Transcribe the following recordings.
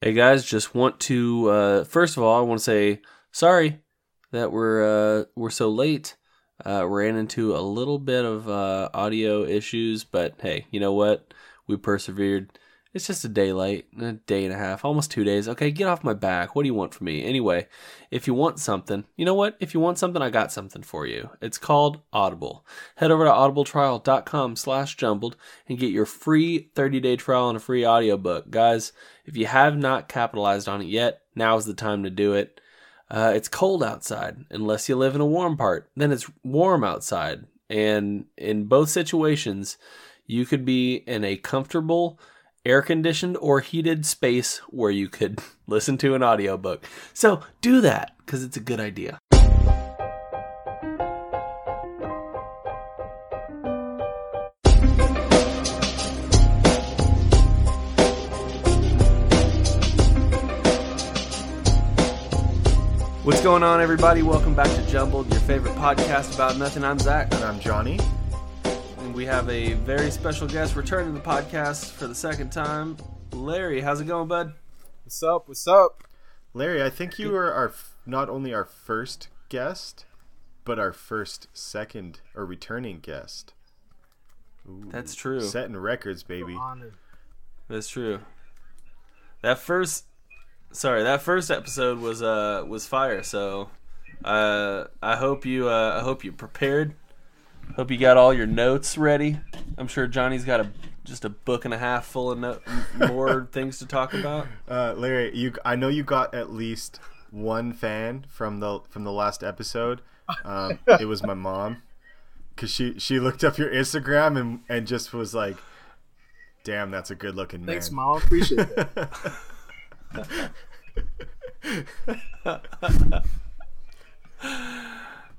Hey guys, just want to first of all, I want to say sorry that we're so late. Ran into a little bit of audio issues, but hey, you know what? We persevered. It's just a day late, a day and a half, almost 2 days. Okay, get off my back. What do you want from me? Anyway, if you want something, you know what? If you want something, I got something for you. It's called Audible. Head over to audibletrial.com/jumbled and get your free 30-day trial and a free audiobook. Guys, if you have not capitalized on it yet, now's the time to do it. It's cold outside, unless you live in a warm part. Then it's warm outside. And in both situations, you could be in a comfortable, air-conditioned or heated space where you could listen to an audiobook. So do that, because it's a good idea. What's going on, everybody? Welcome back to Jumbled, your favorite podcast about nothing. I'm Zach. And I'm Johnny. And we have a very special guest returning to the podcast for the second time. Larry, how's it going, bud? What's up? What's up? Larry, I think you were not only our first guest, but our second returning guest. Ooh, that's true. Setting records, baby. That's true. That first episode was fire. So, I hope you prepared. Hope you got all your notes ready. I'm sure Johnny's got just a book and a half full of more things to talk about. Larry, I know you got at least one fan from the last episode. It was my mom, because she looked up your Instagram and just was like, "Damn, that's a good looking man." Thanks, Mom. Appreciate that.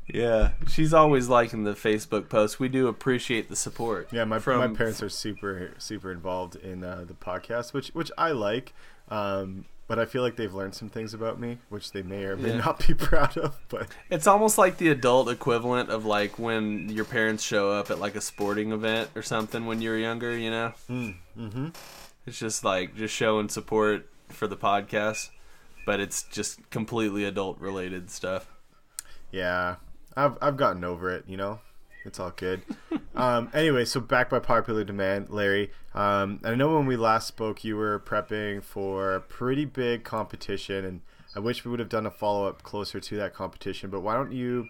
Yeah, she's always liking the Facebook posts. We do appreciate the support. Yeah, my parents are super involved in the podcast, which I like. But I feel like they've learned some things about me, which they may or may not be proud of. But it's almost like the adult equivalent of like when your parents show up at like a sporting event or something when you were younger, you know? Mm-hmm. It's just showing support for the podcast, but it's just completely adult related stuff. Yeah, I've gotten over it, you know. It's all good. Anyway, so back by popular demand, Larry. I know when we last spoke, you were prepping for a pretty big competition, and I wish we would have done a follow-up closer to that competition. But why don't you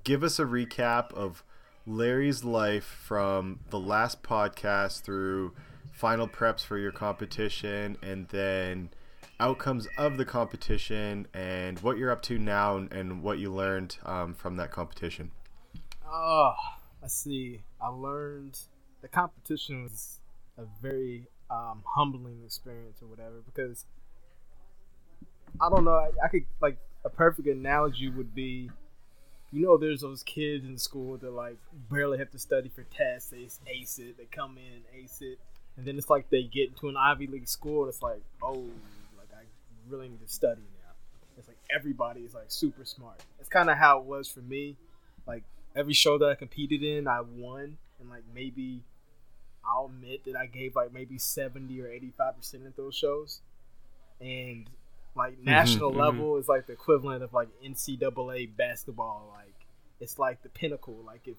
give us a recap of Larry's life from the last podcast through final preps for your competition, and then outcomes of the competition, and what you're up to now, and what you learned from that competition. Let's see. I learned the competition was a very humbling experience or whatever, because I don't know. I could, like, a perfect analogy would be, you know, there's those kids in school that like barely have to study for tests. They ace it. They come in and ace it, and then it's like they get into an Ivy League school and it's like, oh, like I really need to study now. It's like everybody is like super smart. It's kind of how it was for me. Like, every show that I competed in, I won, and like maybe I'll admit that I gave like maybe 70 or 85% of those shows, and like national level is like the equivalent of like NCAA basketball. Like, it's like the pinnacle. Like, if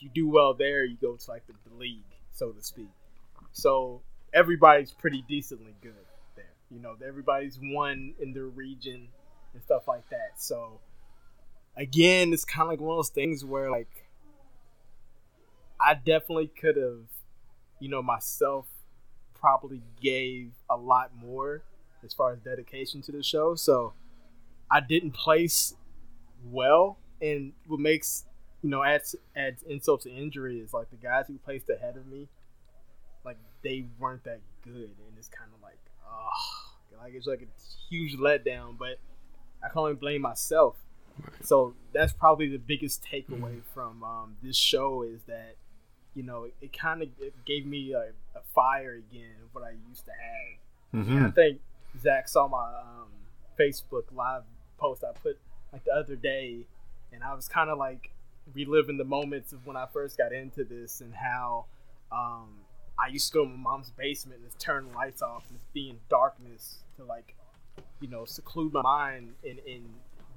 you do well there, you go to like the league, so to speak. So everybody's pretty decently good there. You know, everybody's won in their region and stuff like that. So again, it's kind of like one of those things where, like, I definitely could have, you know, myself probably gave a lot more as far as dedication to the show. So I didn't place well, and what makes, you know, adds insult to injury is like the guys who placed ahead of me, like, they weren't that good, and it's kind of like, like, it's like a huge letdown. But I can only blame myself. So that's probably the biggest takeaway from this show, is that, you know, it kind of gave me a fire again of what I used to have. And I think Zach saw my Facebook live post I put like the other day, and I was kind of like reliving the moments of when I first got into this, and how I used to go to my mom's basement and just turn the lights off and just be in darkness to like, seclude my mind and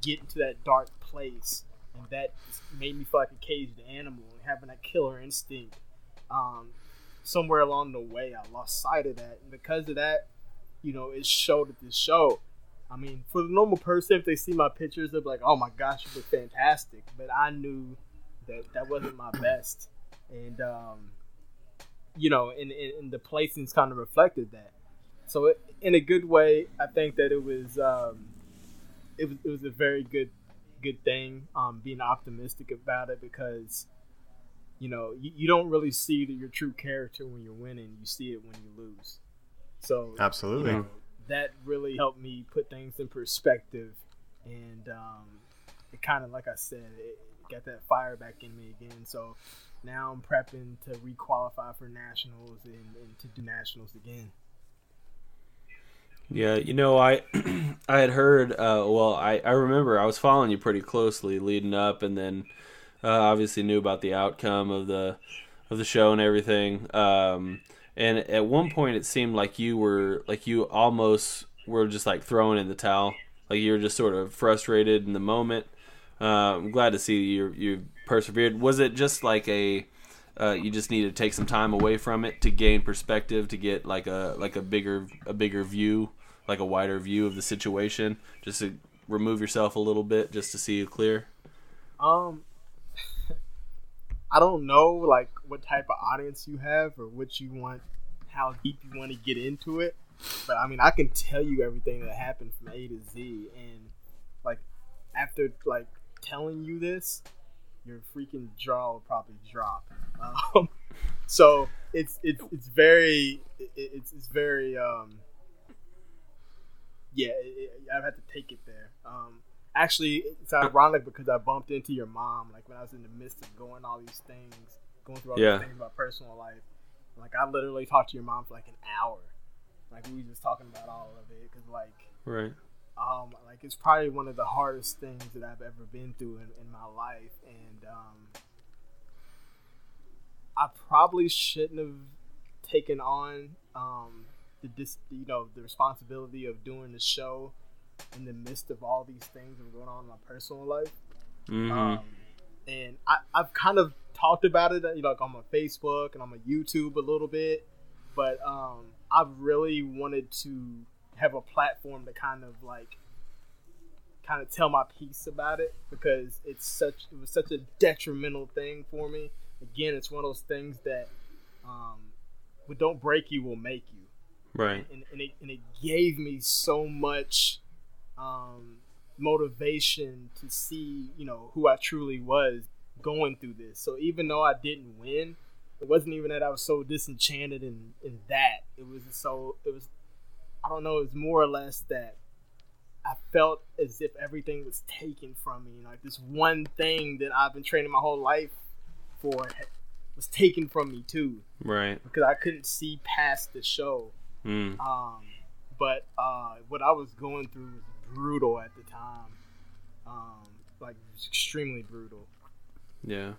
get into that dark place. And that just made me feel like a caged animal and having that killer instinct. Somewhere along the way, I lost sight of that. And because of that, it showed at this show. I mean, for the normal person, if they see my pictures, they'll be like, oh my gosh, you look fantastic. But I knew that wasn't my best. And, and the placings kind of reflected that. So in a good way, I think that it was a very good thing, being optimistic about it, because you don't really see your true character when you're winning. You see it when you lose. So absolutely, that really helped me put things in perspective, and it kind of, like I said, it got that fire back in me again. So now I'm prepping to requalify for nationals and to do nationals again. Yeah, I I had heard. I remember I was following you pretty closely leading up, and then obviously knew about the outcome of the show and everything. And at one point, it seemed like you almost were just like throwing in the towel, like you were just sort of frustrated in the moment. I'm glad to see you persevered. Was it just like you just need to take some time away from it to gain perspective, to get like a bigger view, like a wider view of the situation, just to remove yourself a little bit, just to see it clear? I don't know like what type of audience you have or what you want, how deep you want to get into it, but I mean, I can tell you everything that happened from A to Z, and like after like telling you this, your freaking jaw will probably drop. So it's very I've had to take it there. Actually, it's ironic because I bumped into your mom like when I was in the midst of going through all these things about personal life. Like I literally talked to your mom for like an hour. Like we were just talking about all of it because right. Like it's probably one of the hardest things that I've ever been through in my life, and I probably shouldn't have taken on the responsibility of doing the show in the midst of all these things that were going on in my personal life. Mm-hmm. And I've kind of talked about it, like on my Facebook and on my YouTube a little bit, but I've really wanted to have a platform to kind of tell my piece about it, because it was such a detrimental thing for me. Again, it's one of those things that what don't break you will make you. Right. And it gave me so much motivation to see, who I truly was going through this. So even though I didn't win, it wasn't even that I was so disenchanted in that. It was I don't know, it was more or less that I felt as if everything was taken from me. Like this one thing that I've been training my whole life for was taken from me too. Right. Because I couldn't see past the show. Mm. But what I was going through was brutal at the time. Like it was extremely brutal. Yeah.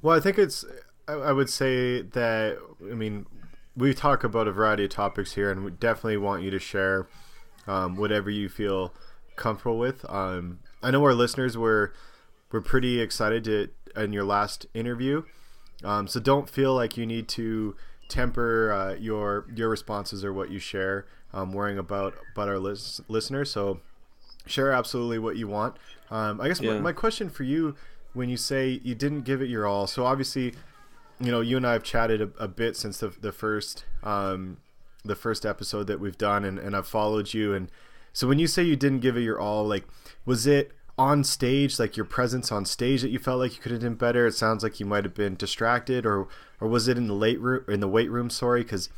Well, I think I would say that, I mean, we talk about a variety of topics here, and we definitely want you to share whatever you feel comfortable with. I know our listeners were pretty excited in your last interview, so don't feel like you need to temper your responses or what you share, worrying about our listeners. So share absolutely what you want. I guess my question for you, when you say you didn't give it your all, so obviously, you and I have chatted a bit since the first episode that we've done, and I've followed you. And so when you say you didn't give it your all, like, was it on stage, like your presence on stage, that you felt like you could have done better? It sounds like you might have been distracted, or was it in the weight room? Sorry, because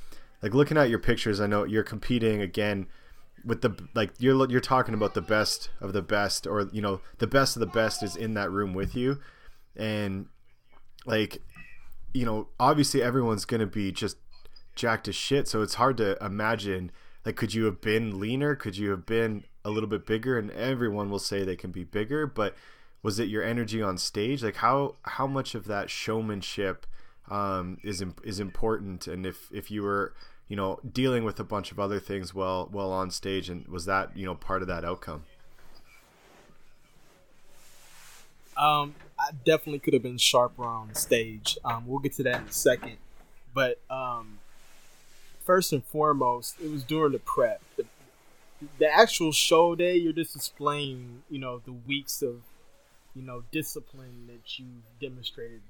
like looking at your pictures, I know you're competing again with you're talking about the best of the best, or the best of the best is in that room with you, and like, obviously everyone's gonna be just jacked as shit, so it's hard to imagine, like, could you have been leaner? Could you have been a little bit bigger? And everyone will say they can be bigger, but was it your energy on stage? Like how much of that showmanship is important. And if you were, dealing with a bunch of other things while on stage, and was that, part of that outcome? I definitely could have been sharper on stage. We'll get to that in a second. But first and foremost, it was during the prep. The actual show day, you're just displaying, the weeks of, discipline that you've demonstrated,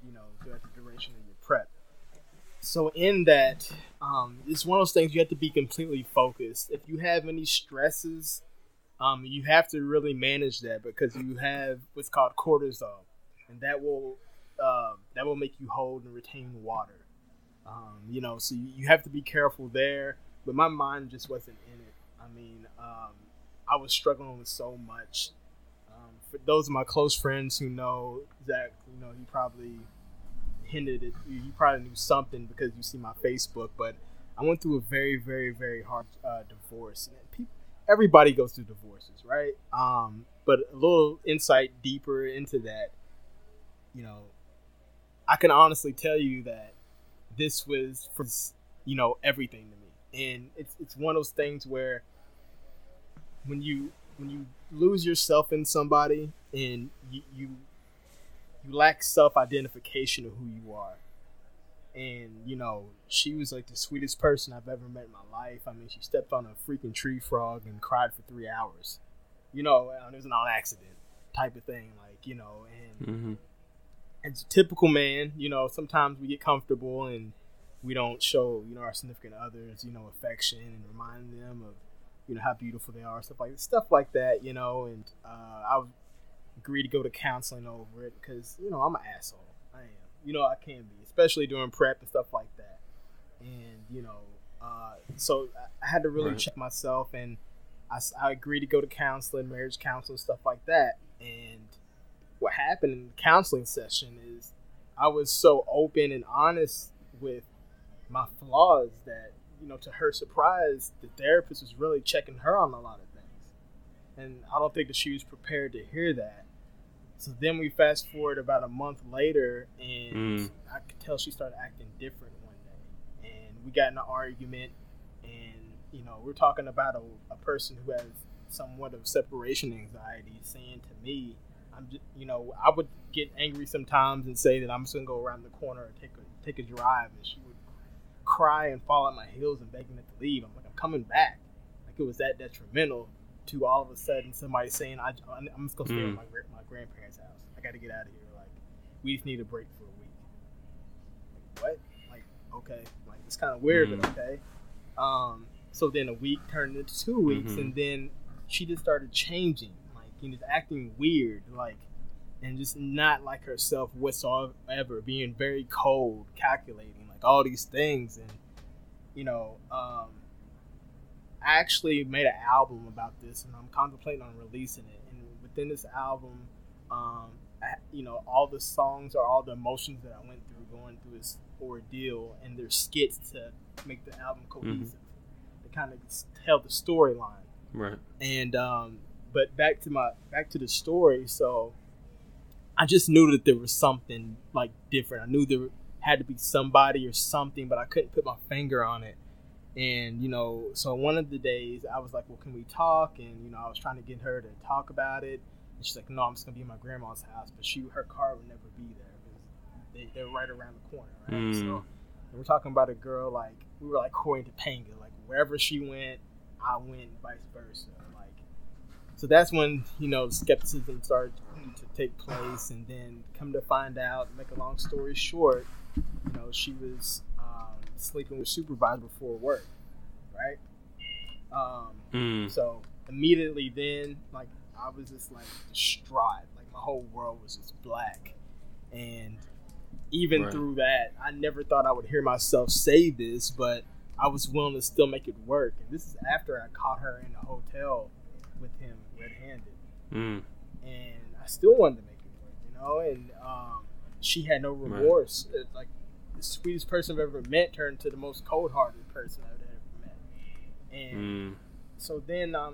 throughout the duration of your prep. So in that, it's one of those things you have to be completely focused. If you have any stresses, you have to really manage that, because you have what's called cortisol, and that will make you hold and retain water. So you have to be careful there. But my mind just wasn't in it. I mean, I was struggling with so much. For those of my close friends who know Zach, he probably hinted at, you probably knew something because you see my Facebook, but I went through a very, very, very hard divorce. Everybody goes through divorces, right? But a little insight deeper into that, I can honestly tell you that this was for, everything to me. And it's one of those things where when you lose yourself in somebody and you lack self-identification of who you are. And, she was like the sweetest person I've ever met in my life. I mean, she stepped on a freaking tree frog and cried for 3 hours. It was an accident type of thing. And as a typical man, sometimes we get comfortable and we don't show, our significant others, affection and remind them of, how beautiful they are, stuff like that, and I would agree to go to counseling over it because, I'm an asshole. I am. I can be, especially during prep and stuff like that. And, so I had to really check myself, and I agreed to go to counseling, marriage counseling, stuff like that. And what happened in the counseling session is I was so open and honest with my flaws that, to her surprise, the therapist was really checking her on a lot of things. And I don't think that she was prepared to hear that. So then we fast forward about a month later, and I could tell she started acting different one day. And we got in an argument, and, we're talking about a person who has somewhat of separation anxiety saying to me, I'm just, I would get angry sometimes and say that I'm just going to go around the corner and take a drive. And she would cry and fall at my heels and begging me to leave. I'm like, I'm coming back. Like, it was that detrimental to all of a sudden somebody saying, I'm just going to stay at my grandparents' house. I got to get out of here. Like, we just need a break for a week. Like, what? Like, okay. Like, it's kind of weird, but okay. So then a week turned into 2 weeks, and then she just started changing, like, just acting weird, like, and just not like herself whatsoever, being very cold, calculating, like all these things. And, I actually made an album about this, and I'm contemplating on releasing it. And within this album, all the songs are all the emotions that I went through going through this ordeal, and there's skits to make the album cohesive. To kind of tell the storyline. Right. And but back to the story. So I just knew that there was something like different. I knew there had to be somebody or something, but I couldn't put my finger on it. And so one of the days I was like, well, can we talk? And I was trying to get her to talk about it. And she's like, no, I'm just gonna be in my grandma's house. But her car would never be there because they're right around the corner, right? So we're talking about a girl, like, we were like Corey and Topanga, like wherever she went, I went, and vice versa. Like, so that's when skepticism started to take place. And then come to find out, make a long story short, she was sleeping with supervisor before work, right? So immediately then, like, I was just like distraught, like my whole world was just black. And even through that, I never thought I would hear myself say this, but I was willing to still make it work. And this is after I caught her in a hotel with him red-handed. And I still wanted to make it work, and she had no remorse. Like, the sweetest person I've ever met turned to the most cold-hearted person I've ever met. And so then I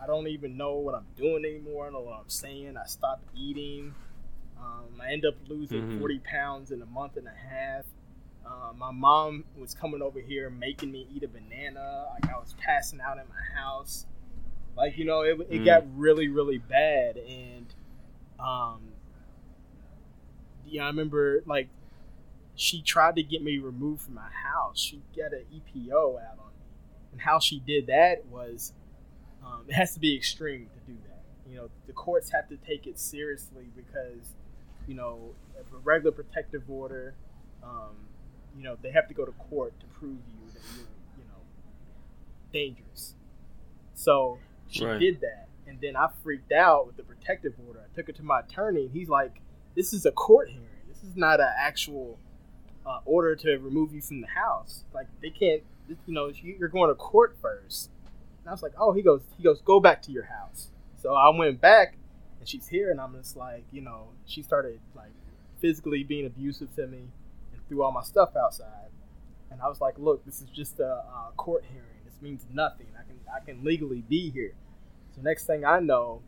don't even know what I'm doing anymore. I don't know what I'm saying. I stopped eating. I end up losing 40 pounds in a month and a half. My mom was coming over here making me eat a banana. Like, I was passing out in my house. Like, it got really, really bad. And, I remember, like, she tried to get me removed from my house. She got an EPO out on me. And how she did that was, it has to be extreme to do that. The courts have to take it seriously because, a regular protective order, they have to go to court to prove you that you're, dangerous. So she did that. And then I freaked out with the protective order. I took it to my attorney, and he's like, this is a court hearing. This is not an actual order to remove you from the house. Like, they can't, you're going to court first. And I was like, oh, he goes, go back to your house. So I went back, and she's here, and I'm just like, she started, like, physically being abusive to me and threw all my stuff outside. And I was like, look, this is just a court hearing. This means nothing. I can legally be here. So next thing I know,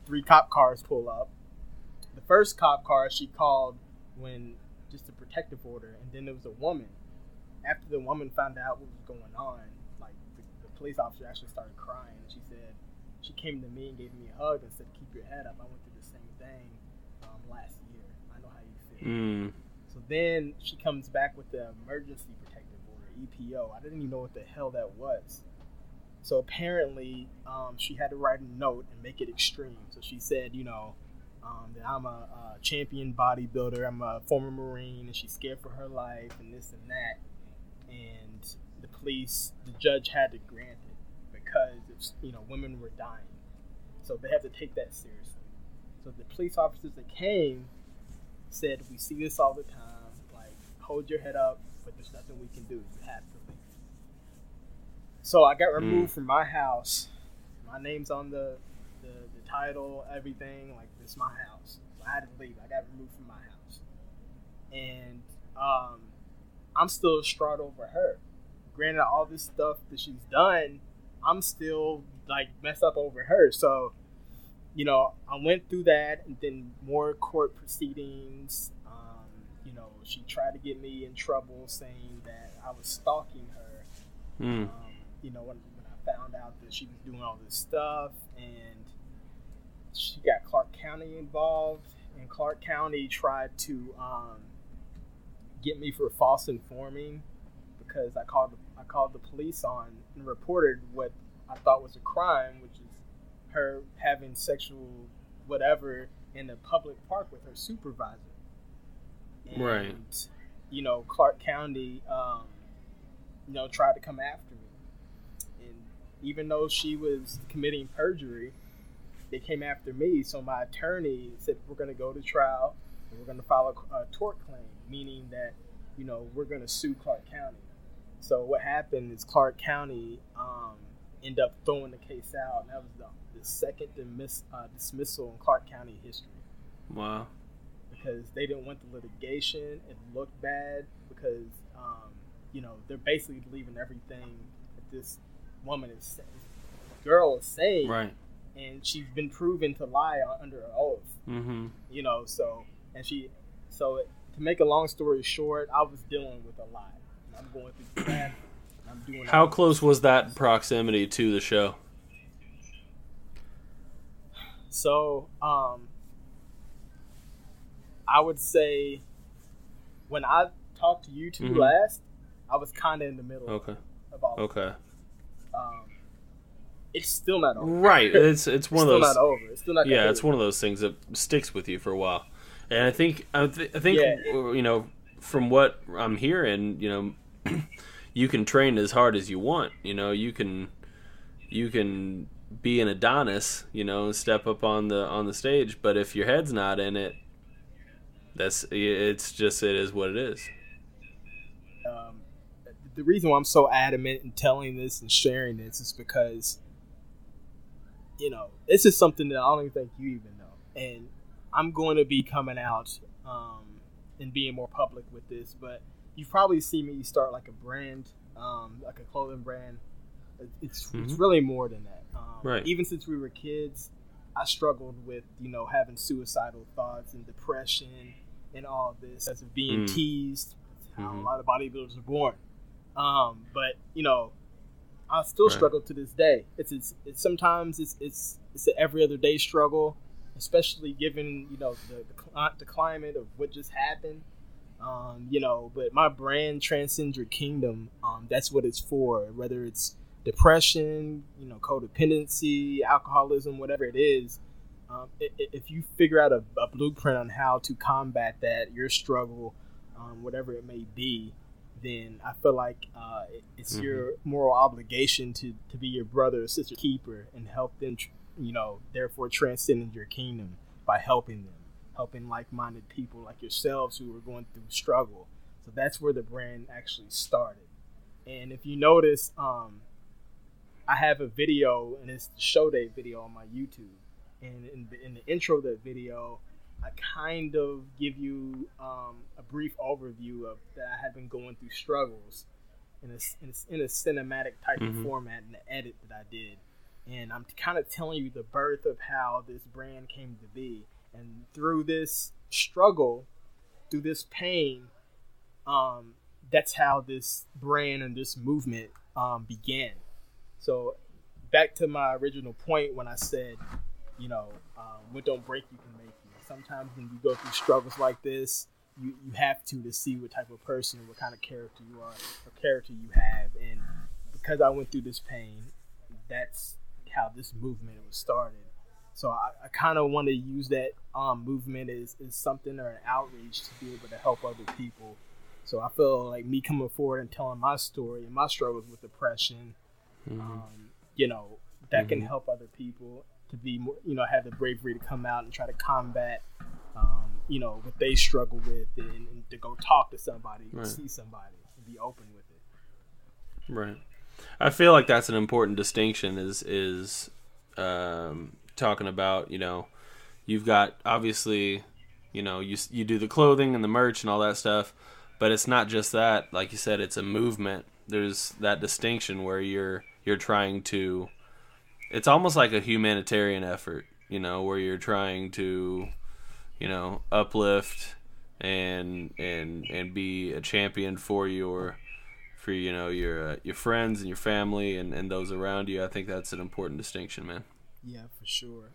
3 cop cars pull up. The first cop car she called when just a protective order, and then there was a woman. After the woman found out what was going on, like, the police officer actually started crying. She said, she came to me and gave me a hug and said, keep your head up. I went through the same thing last year. I know how you feel. So then she comes back with the emergency protective order, EPO. I didn't even know what the hell that was. So apparently she had to write a note and make it extreme. So she said, that I'm a champion bodybuilder, I'm a former Marine, and she's scared for her life and this and that. And the judge had to grant it because it's, women were dying. So they have to take that seriously. So the police officers that came said, we see this all the time, like, hold your head up, but there's nothing we can do. You have to leave. So I got removed from my house. My name's on the title, everything. Like, this is my house. So I had to leave. I got removed from my house. And I'm still distraught over her. Granted, all this stuff that she's done, I'm still, like, messed up over her. So, I went through that, and then more court proceedings. She tried to get me in trouble, saying that I was stalking her. When I found out that she was doing all this stuff, and she got Clark County involved, and Clark County tried to get me for false informing because I called the police on and reported what I thought was a crime, which is her having sexual whatever in a public park with her supervisor. And, right. Clark County, tried to come after me. And even though she was committing perjury, they came after me. So my attorney said, we're going to go to trial and we're going to file a tort claim, meaning that, we're going to sue Clark County. So what happened is Clark County ended up throwing the case out. And that was the second dismissal in Clark County history. Wow. Because they didn't want the litigation. It looked bad because, they're basically believing everything that this girl is saying. Right. And she's been proven to lie under an oath. Mm-hmm. To make a long story short, I was dealing with a lot. I'm going through that. I'm doing. How close was that proximity to the show? So, I would say when I talked to you 2 last, I was kind of in the middle of all of it. It's still not over. Right. It's one of those. Still not over. It's still not. Yeah, it's one of those things that sticks with you for a while. And I think from what I'm hearing, you can train as hard as you want. You can be an Adonis, step up on the stage. But if your head's not in it, it is what it is. The reason why I'm so adamant in telling this and sharing this is because, this is something that I don't even think you even know. And I'm going to be coming out and being more public with this, but you've probably seen me start like a brand, like a clothing brand. It's really more than that. Right. Even since we were kids, I struggled with, having suicidal thoughts and depression and all of this as of being teased how a Mm-hmm. lot of bodybuilders are born. But I still Right. struggle to this day. It's sometimes it's an every other day struggle, especially given the climate of what just happened. But my brand transcends your kingdom. That's what it's for. Whether it's depression, codependency, alcoholism, whatever it is. If you figure out a blueprint on how to combat that, your struggle, whatever it may be, then I feel like it's your moral obligation to be your brother or sister keeper and help them, therefore transcend your kingdom by helping them, helping like-minded people like yourselves who are going through struggle. So that's where the brand actually started. And if you notice, I have a video, and it's the show day video on my YouTube. And in the intro of that video, I kind of give you a brief overview of that I have been going through struggles in a cinematic type of format in the edit that I did. And I'm kind of telling you the birth of how this brand came to be. And through this struggle, through this pain, that's how this brand and this movement began. So back to my original point when I said, what don't break you can make you. Sometimes when you go through struggles like this, you have to see what type of person and what kind of character you are, or character you have. And because I went through this pain, that's how this movement was started. So I kind of want to use that movement as something or an outreach to be able to help other people. So I feel like me coming forward and telling my story and my struggles with depression, that can help other people to be more, have the bravery to come out and try to combat, what they struggle with, and to go talk to somebody, Right. see somebody, and be open with it. Right. I feel like that's an important distinction is talking about, you've got obviously, you do the clothing and the merch and all that stuff, but it's not just that. Like you said, it's a movement. There's that distinction where you're trying to, it's almost like a humanitarian effort, where you're trying to, uplift and be a champion for your friends and your family and those around you. I think that's an important distinction, man. Yeah, for sure.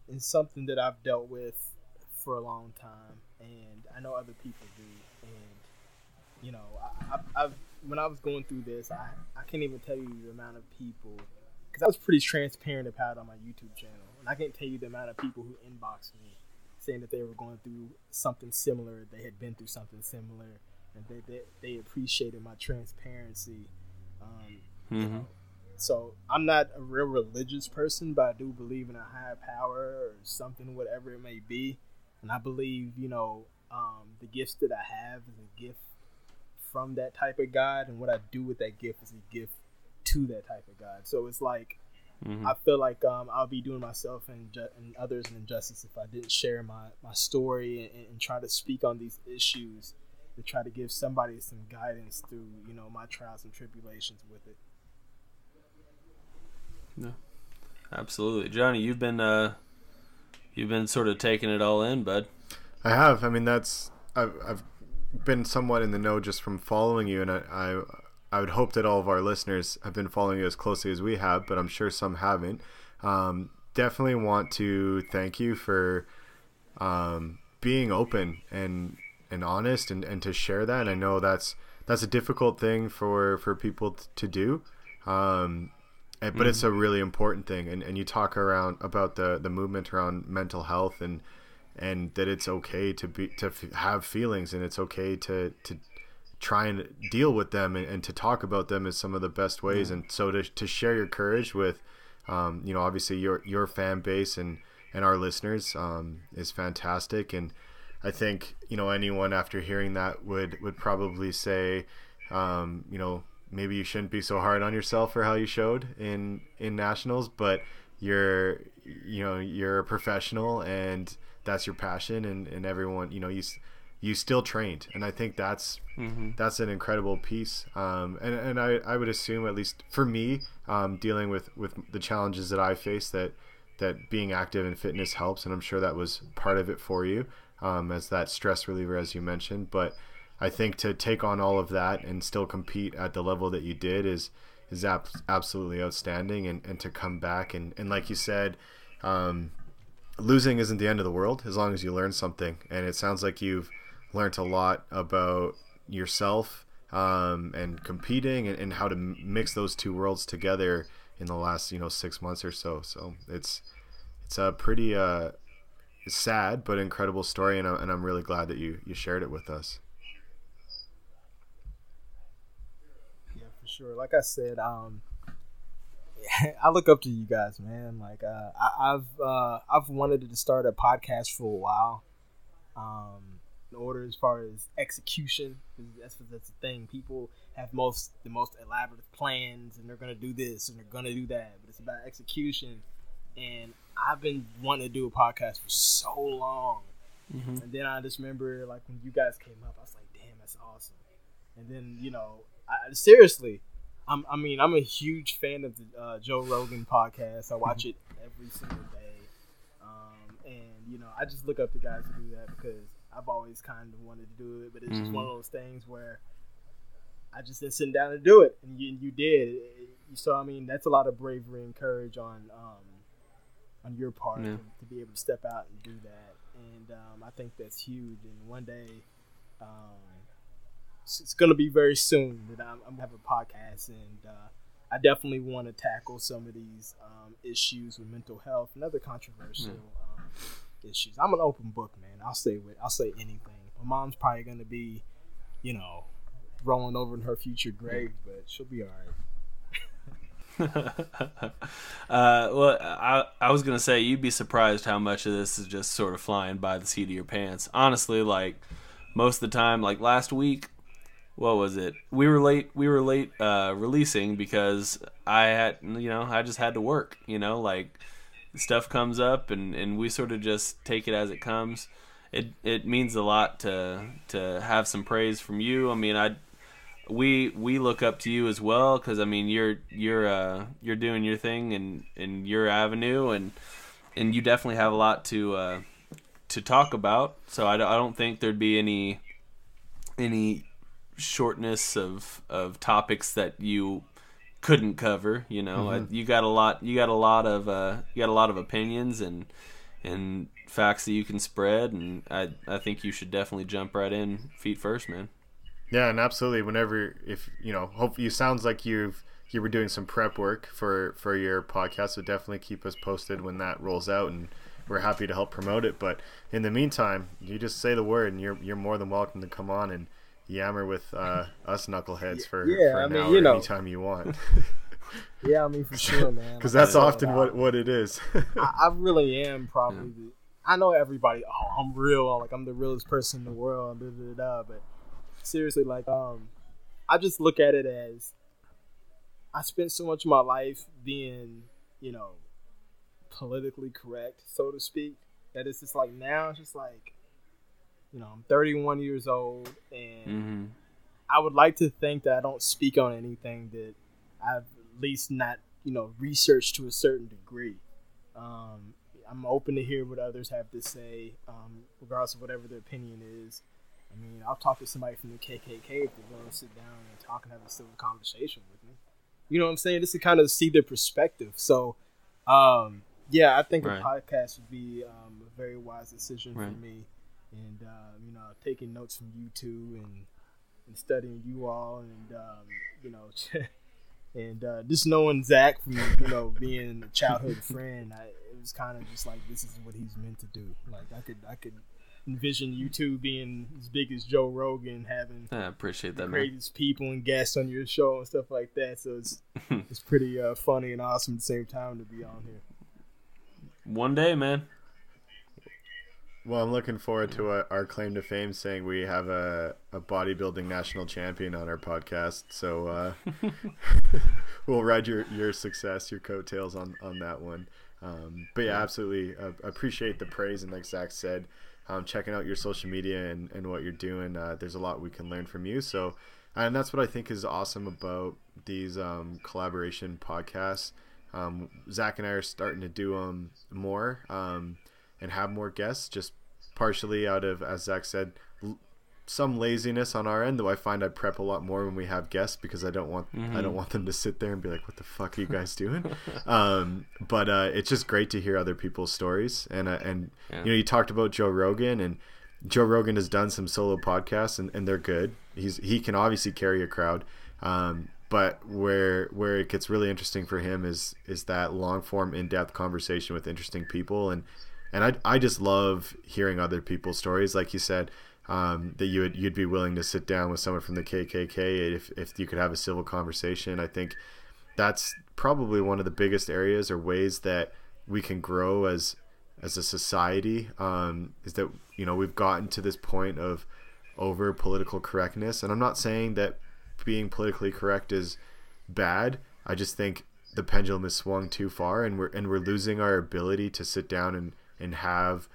It's something that I've dealt with for a long time, and I know other people do. And I've when I was going through this, I can't even tell you the amount of people, because I was pretty transparent about it on my YouTube channel, and I can't tell you the amount of people who inboxed me saying that they were going through something similar, they had been through something similar, and they appreciated my transparency. So I'm not a real religious person, but I do believe in a higher power or something, whatever it may be. And I believe, the gifts that I have is a gift from that type of God, and what I do with that gift is a gift to that type of God. So it's like, I feel like I'll be doing myself and others an injustice if I didn't share my story and try to speak on these issues to try to give somebody some guidance through, my trials and tribulations with it. No, absolutely, Johnny. You've been sort of taking it all in, bud. I have. I mean, I've been somewhat in the know just from following you, and I would hope that all of our listeners have been following you as closely as we have, but I'm sure some haven't. Definitely want to thank you for being open and honest and to share that. And I know that's a difficult thing for people to do. But it's a really important thing, and you talk about the movement around mental health and that it's okay to have feelings, and it's okay to try and deal with them and to talk about them is some of the best ways. And so to share your courage with obviously your fan base and our listeners is fantastic. And I think anyone after hearing that would probably say maybe you shouldn't be so hard on yourself for how you showed in nationals, but you're a professional and that's your passion, and everyone, you still trained. And I think that's an incredible piece. And I would assume, at least for me, dealing with the challenges that I face, that being active in fitness helps. And I'm sure that was part of it for you. as that stress reliever, as you mentioned. But I think to take on all of that and still compete at the level that you did is absolutely outstanding. And to come back and like you said, losing isn't the end of the world as long as you learn something. And it sounds like you've learned a lot about yourself and competing and how to mix those two worlds together in the last 6 months or so. So it's a pretty sad but incredible story, and I'm really glad that you shared it with us. Yeah, for sure. Like I said, I look up to you guys, man. Like I've wanted to start a podcast for a while. In order as far as execution, that's the thing. People have the most elaborate plans, and they're gonna do this and they're gonna do that, but it's about execution. And I've been wanting to do a podcast for so long, and then I just remember like when you guys came up, I was like, "Damn, that's awesome!" And then seriously, I'm a huge fan of the Joe Rogan podcast. I watch it every single day, and I just look up to guys to do that because I've always kind of wanted to do it, but it's just one of those things where I just didn't sit down to do it, and you did. So that's a lot of bravery and courage on your part to be able to step out and do that, and I think that's huge. And one day, it's going to be very soon that I'm going to have a podcast, and I definitely want to tackle some of these issues with mental health and other controversial issues. I'm an open book, man. I'll say anything. My mom's probably going to be, rolling over in her future grave, but she'll be all right. Well, I was gonna say you'd be surprised how much of this is just sort of flying by the seat of your pants. Honestly, like most of the time, like last week, what was it? We were late releasing because I just had to work. Like stuff comes up and we sort of just take it as it comes. It means a lot to have some praise from you. We look up to you as well because you're doing your thing in your avenue and you definitely have a lot to talk about. So I don't think there'd be any shortness of topics that you couldn't cover. You got a lot of opinions and facts that you can spread, and I think you should definitely jump right in feet first, man. Yeah, and absolutely. Hope you sounds like you were doing some prep work for your podcast, so definitely keep us posted when that rolls out, and we're happy to help promote it. But in the meantime, you just say the word, and you're more than welcome to come on and yammer with us knuckleheads for an hour anytime you want. Yeah, for sure, man. Because that's often what it is. I really am probably. I know everybody. Oh, I'm real. Like I'm the realest person in the world. But seriously, like I just look at it as I spent so much of my life being, politically correct, so to speak, that it's just like now it's just like, I'm 31 years old, and I would like to think that I don't speak on anything that I've at least not, researched to a certain degree. I'm open to hear what others have to say, regardless of whatever their opinion is. I'll talk to somebody from the KKK if they're going to sit down and talk and have a civil conversation with me. You know what I'm saying? Just to kind of see their perspective. So, I think a podcast would be a very wise decision for me. And, taking notes from you two and studying you all and, and just knowing Zach from, being a childhood friend, it was kind of just like, this is what he's meant to do. Like, I could envision you two being as big as Joe Rogan, having I appreciate that, greatest people and guests on your show and stuff like that. So it's pretty funny and awesome at the same time to be on here. One day, man. Well, I'm looking forward to our claim to fame, saying we have a bodybuilding national champion on our podcast. So we'll ride your success, your coattails on that one. But yeah, absolutely appreciate the praise, and like Zach said, checking out your social media and what you're doing. There's a lot we can learn from you. So, and that's what I think is awesome about these collaboration podcasts. Zach and I are starting to do them more and have more guests, just partially out of, as Zach said, some laziness on our end, though I find I prep a lot more when we have guests because I don't want them to sit there and be like, what the fuck are you guys doing? But it's just great to hear other people's stories. And you talked about Joe Rogan, and Joe Rogan has done some solo podcasts and they're good. He can obviously carry a crowd. But where it gets really interesting for him is that long form, in-depth conversation with interesting people. And I just love hearing other people's stories. Like you said, that you'd be willing to sit down with someone from the KKK if you could have a civil conversation. I think that's probably one of the biggest areas or ways that we can grow as a society, is that, we've gotten to this point of over political correctness. And I'm not saying that being politically correct is bad. I just think the pendulum has swung too far, and we're losing our ability to sit down and have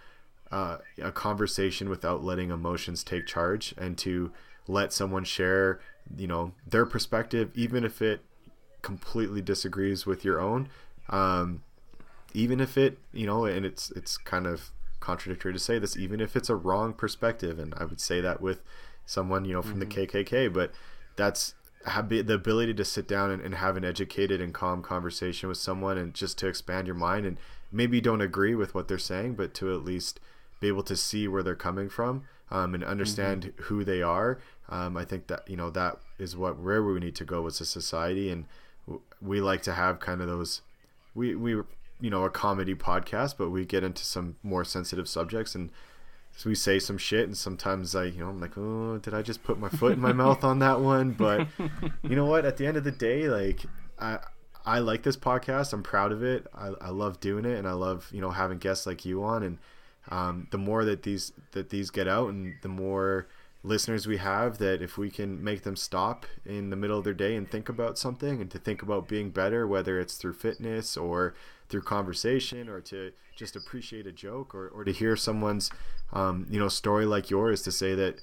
a conversation without letting emotions take charge, and to let someone share, their perspective, even if it completely disagrees with your own, even if it, and it's kind of contradictory to say this, even if it's a wrong perspective. And I would say that with someone, from the KKK, but that's the ability to sit down and have an educated and calm conversation with someone, and just to expand your mind. And maybe you don't agree with what they're saying, but to at least be able to see where they're coming from, and understand who they are. I think that, that is where we need to go as a society. And we like to have kind of those, we a comedy podcast, but we get into some more sensitive subjects, and so we say some shit, and sometimes I'm like, oh, did I just put my foot in my mouth on that one? But you know what? At the end of the day, like, I like this podcast. I'm proud of it. I love doing it, and I love, having guests like you on. And the more that these get out, and the more listeners we have, that if we can make them stop in the middle of their day and think about something, and to think about being better, whether it's through fitness or through conversation, or to just appreciate a joke, or to hear someone's story like yours, to say that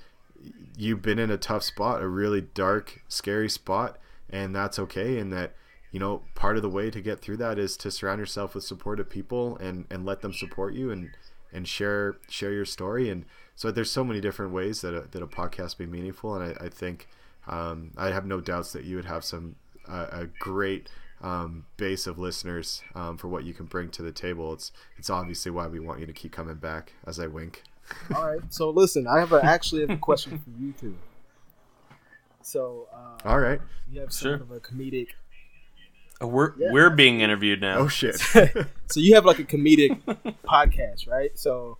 you've been in a tough spot, a really dark, scary spot, and that's okay. And that, part of the way to get through that is to surround yourself with supportive people, and let them support you, and share your story. And so there's so many different ways that a podcast be meaningful. And I think I have no doubts that you would have a great base of listeners for what you can bring to the table. It's obviously why we want you to keep coming back, as I wink. All right. So listen, I actually have a question for you two. So all right, you have sort of a comedic. We're being interviewed now. Oh shit. So you have like a comedic podcast, right? So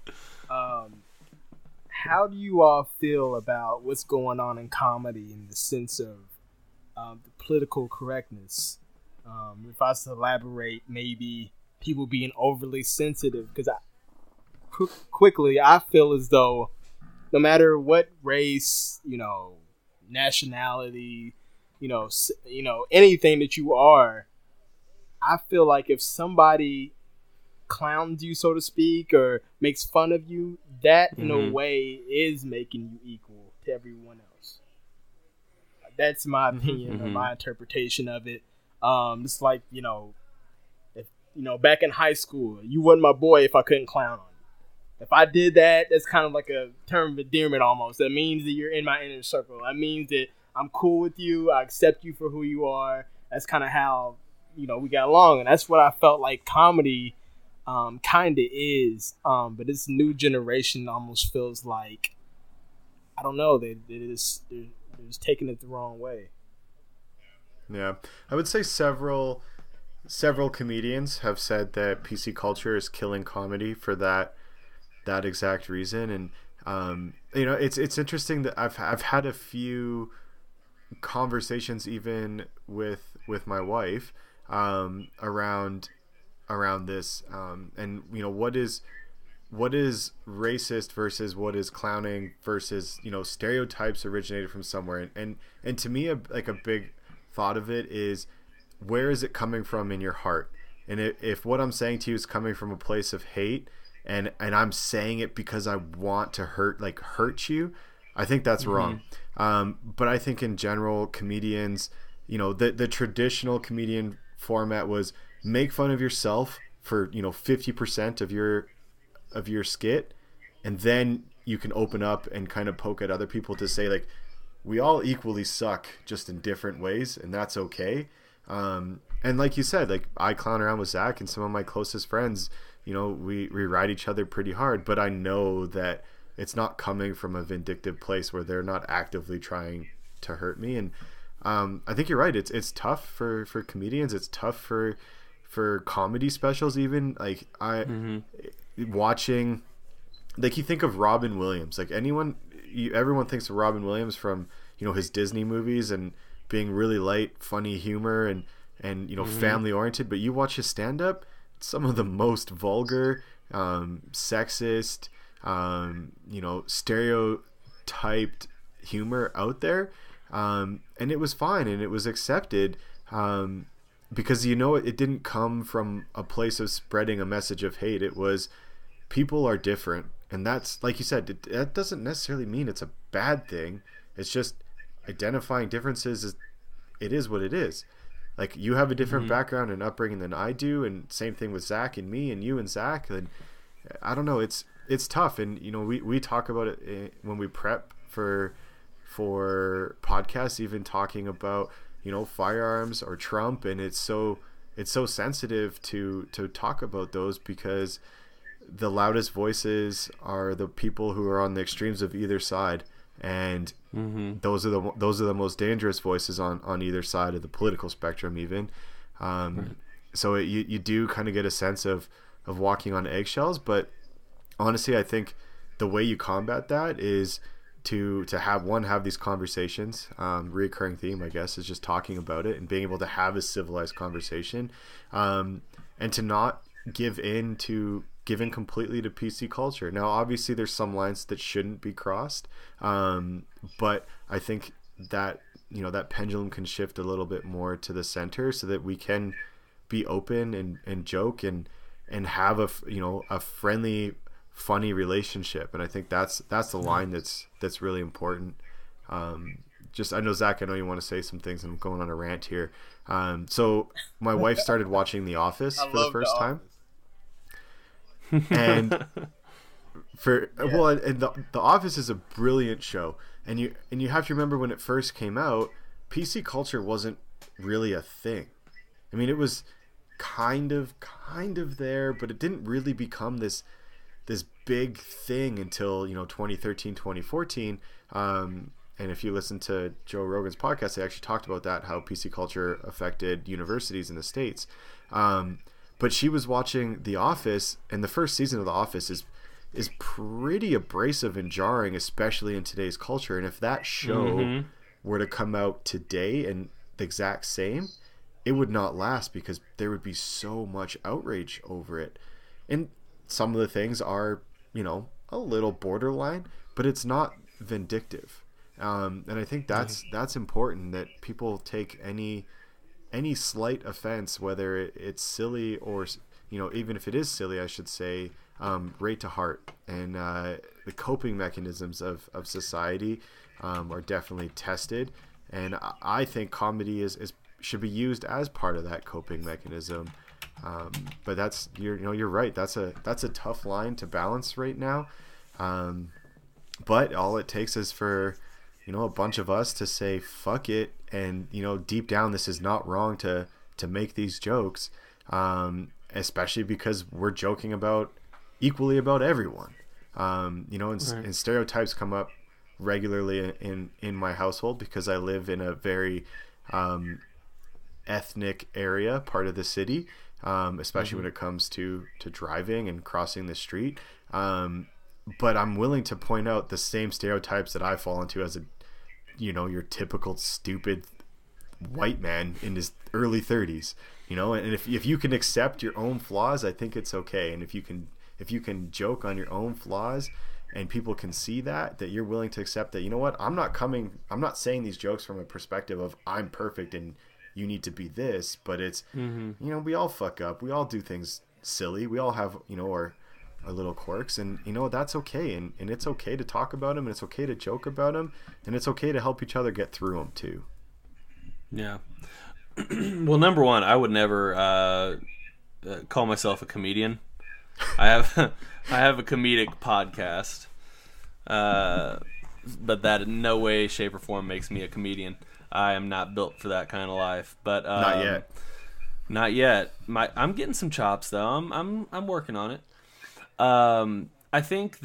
how do you all feel about what's going on in comedy in the sense of the political correctness? If I was to elaborate, maybe people being overly sensitive, because quickly I feel as though no matter what race, nationality, anything that you are, I feel like if somebody clowns you, so to speak, or makes fun of you, that in a way is making you equal to everyone else. That's my opinion or my interpretation of it. It's like, if, back in high school, you wasn't my boy if I couldn't clown on you. If I did that, that's kind of like a term of endearment almost. That means that you're in my inner circle. That means that I'm cool with you. I accept you for who you are. That's kind of how, we got along. And that's what I felt like comedy kind of is. But this new generation almost feels like, I don't know, they're just taking it the wrong way. Yeah, I would say several comedians have said that PC culture is killing comedy for that exact reason. And it's interesting that I've had a few conversations even with my wife around this, and what is racist versus what is clowning versus stereotypes originated from somewhere, and to me a big thought of it is, where is it coming from in your heart? And if what I'm saying to you is coming from a place of hate, and I'm saying it because I want to hurt you, I think that's wrong. But I think in general, comedians, the traditional comedian format was make fun of yourself for 50% of your skit, and then you can open up and kind of poke at other people to say, like, we all equally suck, just in different ways, and that's okay. And like you said, like, I clown around with Zach and some of my closest friends, you know, we ride each other pretty hard, but I know that it's not coming from a vindictive place where they're not actively trying to hurt me. And I think you're right. It's tough for comedians. It's tough for comedy specials even. Like, watching, like, you think of Robin Williams. Like, everyone thinks of Robin Williams from, you know, his Disney movies and being really light, funny humor and you know, family oriented. But you watch his stand up, some of the most vulgar, sexist, you know, stereotyped humor out there. And it was fine and it was accepted, because, you know, it didn't come from a place of spreading a message of hate. It was, people are different, and that's, like you said, that doesn't necessarily mean it's a bad thing. It's just identifying differences. It is what it is. Like, you have a different background and upbringing than I do, and same thing with Zach and me and you and Zach. And I don't know, it's tough. And, you know, we talk about it when we prep for podcasts, even talking about, you know, firearms or Trump, and it's so sensitive to talk about those, because the loudest voices are the people who are on the extremes of either side, and those are the most dangerous voices on either side of the political spectrum even. So you do kind of get a sense of walking on eggshells, but honestly, I think the way you combat that is to have these conversations. Reoccurring theme, I guess, is just talking about it and being able to have a civilized conversation, and to not give in completely to PC culture. Now, obviously, there's some lines that shouldn't be crossed, but I think that, you know, that pendulum can shift a little bit more to the center, so that we can be open and joke and have a friendly, funny relationship. And I think that's the line that's really important. I know, Zach, I know you want to say some things, and I'm going on a rant here. So my wife started watching The Office for the first time. And The Office is a brilliant show, and you have to remember, when it first came out, PC culture wasn't really a thing. I mean, it was kind of there, but it didn't really become this big thing until, you know, 2013, 2014. And if you listen to Joe Rogan's podcast, they actually talked about that, how PC culture affected universities in the States. But she was watching The Office, and the first season of The Office is pretty abrasive and jarring, especially in today's culture. And if that show were to come out today and the exact same, it would not last, because there would be so much outrage over it. And some of the things are, you know, a little borderline, but it's not vindictive. And I think that's important, that people take any slight offense, whether it's silly or, you know, even if it is silly, I should say, right to heart. And the coping mechanisms of society are definitely tested, and I think comedy should be used as part of that coping mechanism. But you're right. That's a tough line to balance right now. But all it takes is for, you know, a bunch of us to say fuck it, and, you know, deep down, this is not wrong to make these jokes, especially because we're joking equally about everyone. You know, and stereotypes come up regularly in my household, because I live in a very ethnic area, part of the city, especially when it comes to driving and crossing the street. But I'm willing to point out the same stereotypes that I fall into as your typical stupid white man in his early 30s, and if you can accept your own flaws, I think it's okay. And if you can joke on your own flaws and people can see that you're willing to accept that, you know what, I'm not saying these jokes from a perspective of I'm perfect and you need to be this, but it's, we all fuck up. We all do things silly. We all have, our little quirks, and that's okay. And it's okay to talk about them, and it's okay to joke about them, and it's okay to help each other get through them too. Yeah. Well, number one, I would never call myself a comedian. I have I have a comedic podcast, but that in no way, shape, or form makes me a comedian. I am not built for that kind of life. But Not yet. Not yet. I'm getting some chops though. I'm working on it. I think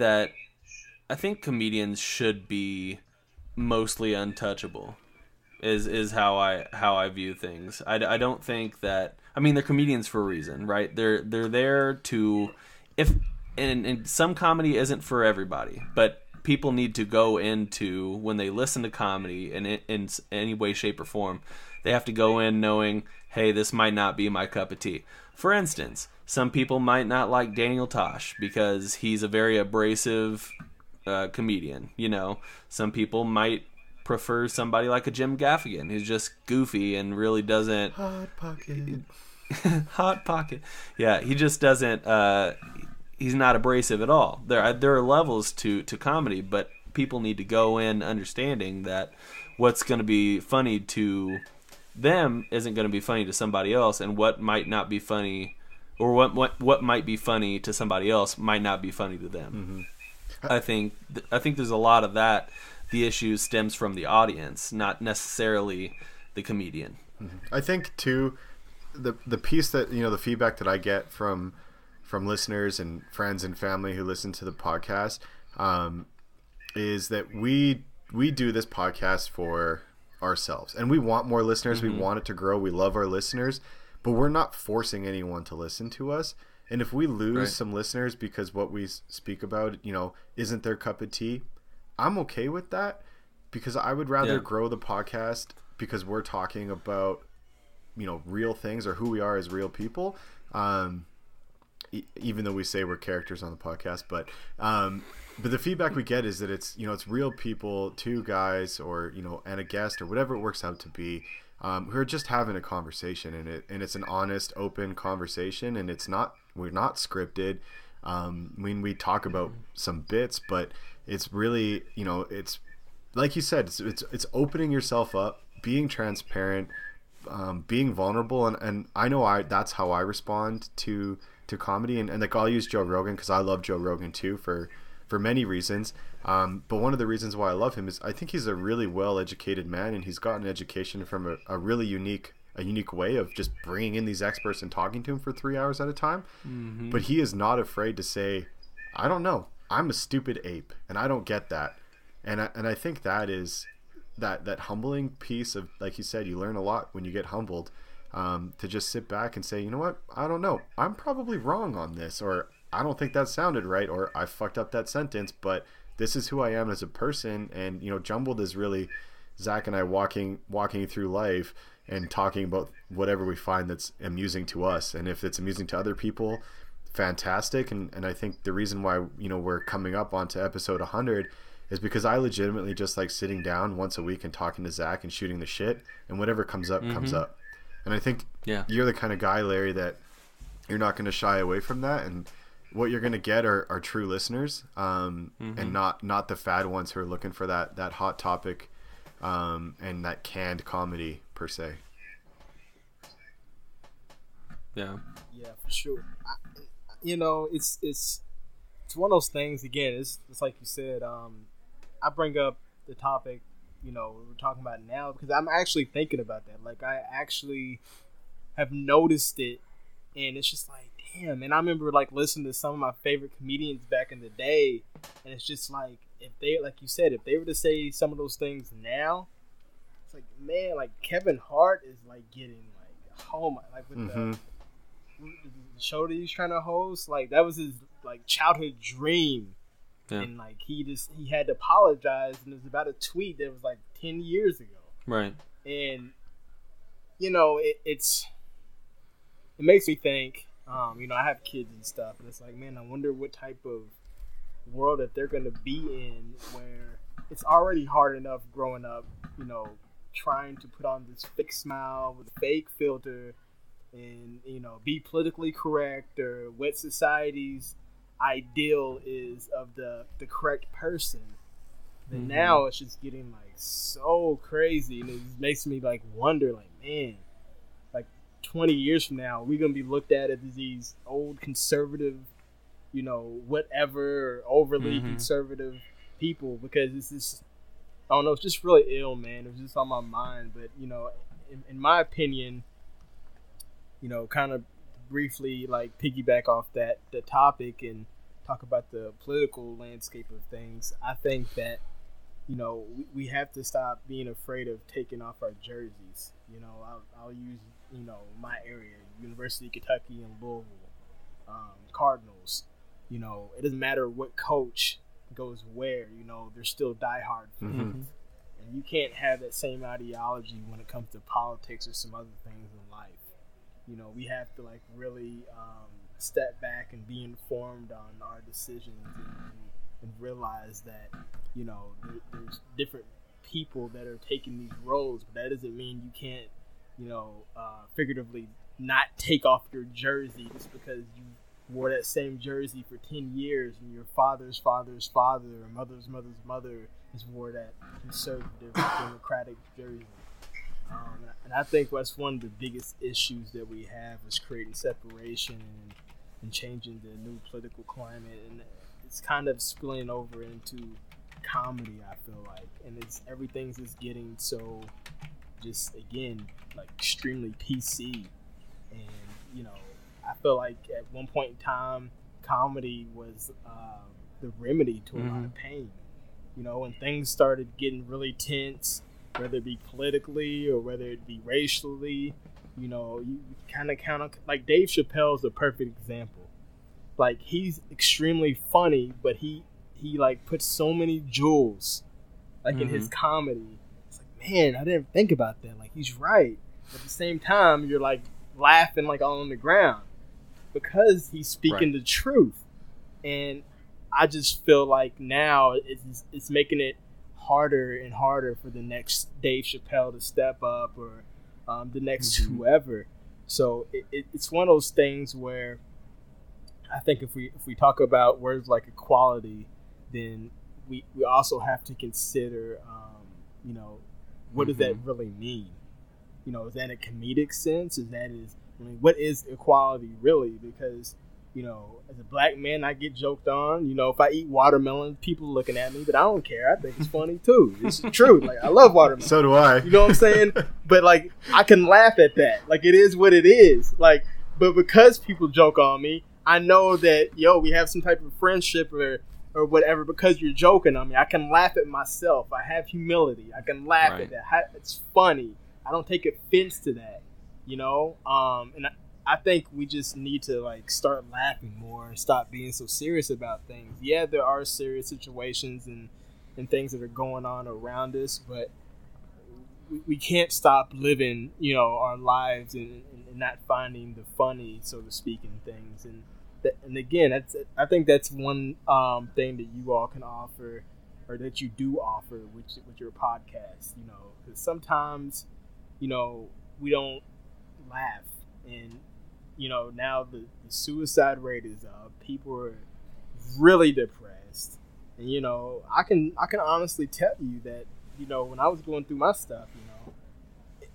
comedians should be mostly untouchable. Is how I view things. I don't think that. I mean, they're comedians for a reason, right? They're there to, if and some comedy isn't for everybody, but people need to go into, when they listen to comedy in any way, shape, or form, they have to go in knowing, hey, this might not be my cup of tea. For instance, some people might not like Daniel Tosh because he's a very abrasive comedian. You know, some people might prefer somebody like a Jim Gaffigan who's just goofy and really doesn't. Hot pocket. Hot pocket. Yeah, he just doesn't. He's not abrasive at all. There are levels to comedy, but people need to go in understanding that what's going to be funny to them isn't going to be funny to somebody else, and what might not be funny, or what might be funny to somebody else might not be funny to them. Mm-hmm. I think there's a lot of that. The issue stems from the audience, not necessarily the comedian. Mm-hmm. I think too, the piece that, you know, the feedback that I get from listeners and friends and family who listen to the podcast, is that we do this podcast for ourselves, and we want more listeners. Mm-hmm. We want it to grow. We love our listeners, but we're not forcing anyone to listen to us. And if we lose some listeners because what we speak about, you know, isn't their cup of tea, I'm okay with that, because I would rather grow the podcast because we're talking about, you know, real things, or who we are as real people. Even though we say we're characters on the podcast, but the feedback we get is that it's, you know, it's real people, two guys, or, you know, and a guest, or whatever it works out to be, who are just having a conversation, and it's an honest, open conversation, and we're not scripted. I mean, we talk about some bits, but it's really, you know, it's like you said, it's opening yourself up, being transparent, being vulnerable, and I know that's how I respond to comedy, and like, I'll use Joe Rogan because I love Joe Rogan too for many reasons, but one of the reasons why I love him is I think he's a really well-educated man, and he's gotten education from a really unique way of just bringing in these experts and talking to him for 3 hours at a time. Mm-hmm. But he is not afraid to say, I don't know, I'm a stupid ape and I don't get that, and I think that is that humbling piece of, like you said, you learn a lot when you get humbled, to just sit back and say, you know what, I don't know, I'm probably wrong on this, or I don't think that sounded right, or I fucked up that sentence, but this is who I am as a person. And, you know, Jumbled is really Zach and I walking through life and talking about whatever we find that's amusing to us, and if it's amusing to other people, fantastic. And I think the reason why, you know, we're coming up onto episode 100 is because I legitimately just like sitting down once a week and talking to Zach and shooting the shit, and whatever comes up comes up. And I think you're the kind of guy, Larry, that you're not going to shy away from that, and what you're going to get are true listeners, and not the fad ones who are looking for that hot topic, and that canned comedy per se. Yeah, for sure. You know, it's one of those things. Again, it's like you said. I bring up the topic, you know, we're talking about now because I'm actually thinking about that. Like, I actually have noticed it, and it's just like, damn. And I remember like listening to some of my favorite comedians back in the day, and it's just like, if they, like you said, if they were to say some of those things now, it's like, man, like Kevin Hart is like getting like, oh my, like with the show that he's trying to host, like that was his like childhood dream. Yeah. And like he had to apologize, and it was about a tweet that was like 10 years ago. Right. And you know, it makes me think, you know, I have kids and stuff, and it's like, man, I wonder what type of world that they're gonna be in, where it's already hard enough growing up, you know, trying to put on this fake smile with a fake filter and, you know, be politically correct, or what society's ideal is of the correct person. And now it's just getting like so crazy, and it makes me like wonder, like, man, like 20 years from now, we're gonna be looked at as these old conservative whatever overly conservative people, because it's just, I don't know, it's just really ill, man. It was just on my mind. But in my opinion, kind of briefly like piggyback off the topic and talk about the political landscape of things. I think that we have to stop being afraid of taking off our jerseys. I'll use my area, University of Kentucky and Louisville, Cardinals. It doesn't matter what coach goes where. They're still diehard fans, and you can't have that same ideology when it comes to politics or some other things in life. We have to like really step back and be informed on our decisions and realize that there's different people that are taking these roles, but that doesn't mean you can't figuratively not take off your jersey just because you wore that same jersey for 10 years and your father's father's father or mother's mother's mother has wore that conservative democratic jersey. And I think that's one of the biggest issues that we have is creating separation and changing the new political climate, and it's kind of spilling over into comedy, I feel like, and everything's just getting so just, again, like extremely PC. And I feel like at one point in time comedy was the remedy to a lot of pain. When things started getting really tense, whether it be politically or whether it be racially, you kind of like Dave Chappelle's the perfect example. Like, he's extremely funny, but he like puts so many jewels like in his comedy. It's like, man, I didn't think about that. Like, he's right. But at the same time, you're like laughing like all on the ground because he's speaking the truth. And I just feel like now it's making it harder and harder for the next Dave Chappelle to step up, or the next whoever. So it's one of those things where I think if we talk about words like equality, then we also have to consider what does that really mean? Is that a comedic sense? What is equality really? Because as a black man, I get joked on. If I eat watermelon, people looking at me, but I don't care. I think it's funny too. It's true. Like, I love watermelon. So do I. You know what I'm saying? But like, I can laugh at that. Like, it is what it is. Like, but because people joke on me, I know that we have some type of friendship or whatever. Because you're joking on me, I can laugh at myself. I have humility. I can laugh at that. It's funny. I don't take offense to that. And I think we just need to like start laughing more and stop being so serious about things. Yeah, there are serious situations and things that are going on around us, but we can't stop living, our lives and not finding the funny, so to speak, in things. And again, I think that's one thing that you all can offer, or that you do offer with your podcast. Because sometimes, we don't laugh. And now the suicide rate is up. People are really depressed, and I can honestly tell you that when I was going through my stuff,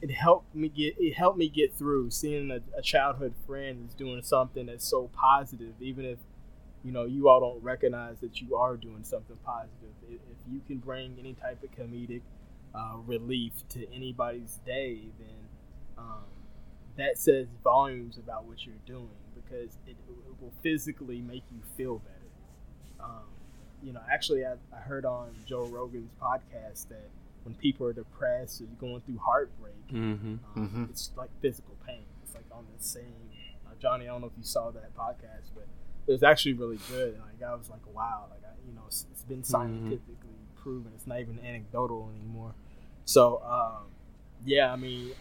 it helped me get through. Seeing a childhood friend is doing something that's so positive, even if you all don't recognize that you are doing something positive. If you can bring any type of comedic relief to anybody's day, then that says volumes about what you're doing, because it will physically make you feel better. Actually, I heard on Joe Rogan's podcast that when people are depressed or going through heartbreak, it's like physical pain. It's like on the same. Johnny, I don't know if you saw that podcast, but it was actually really good. And like, I was like, wow, like it's been scientifically proven. It's not even anecdotal anymore. So, yeah, I mean,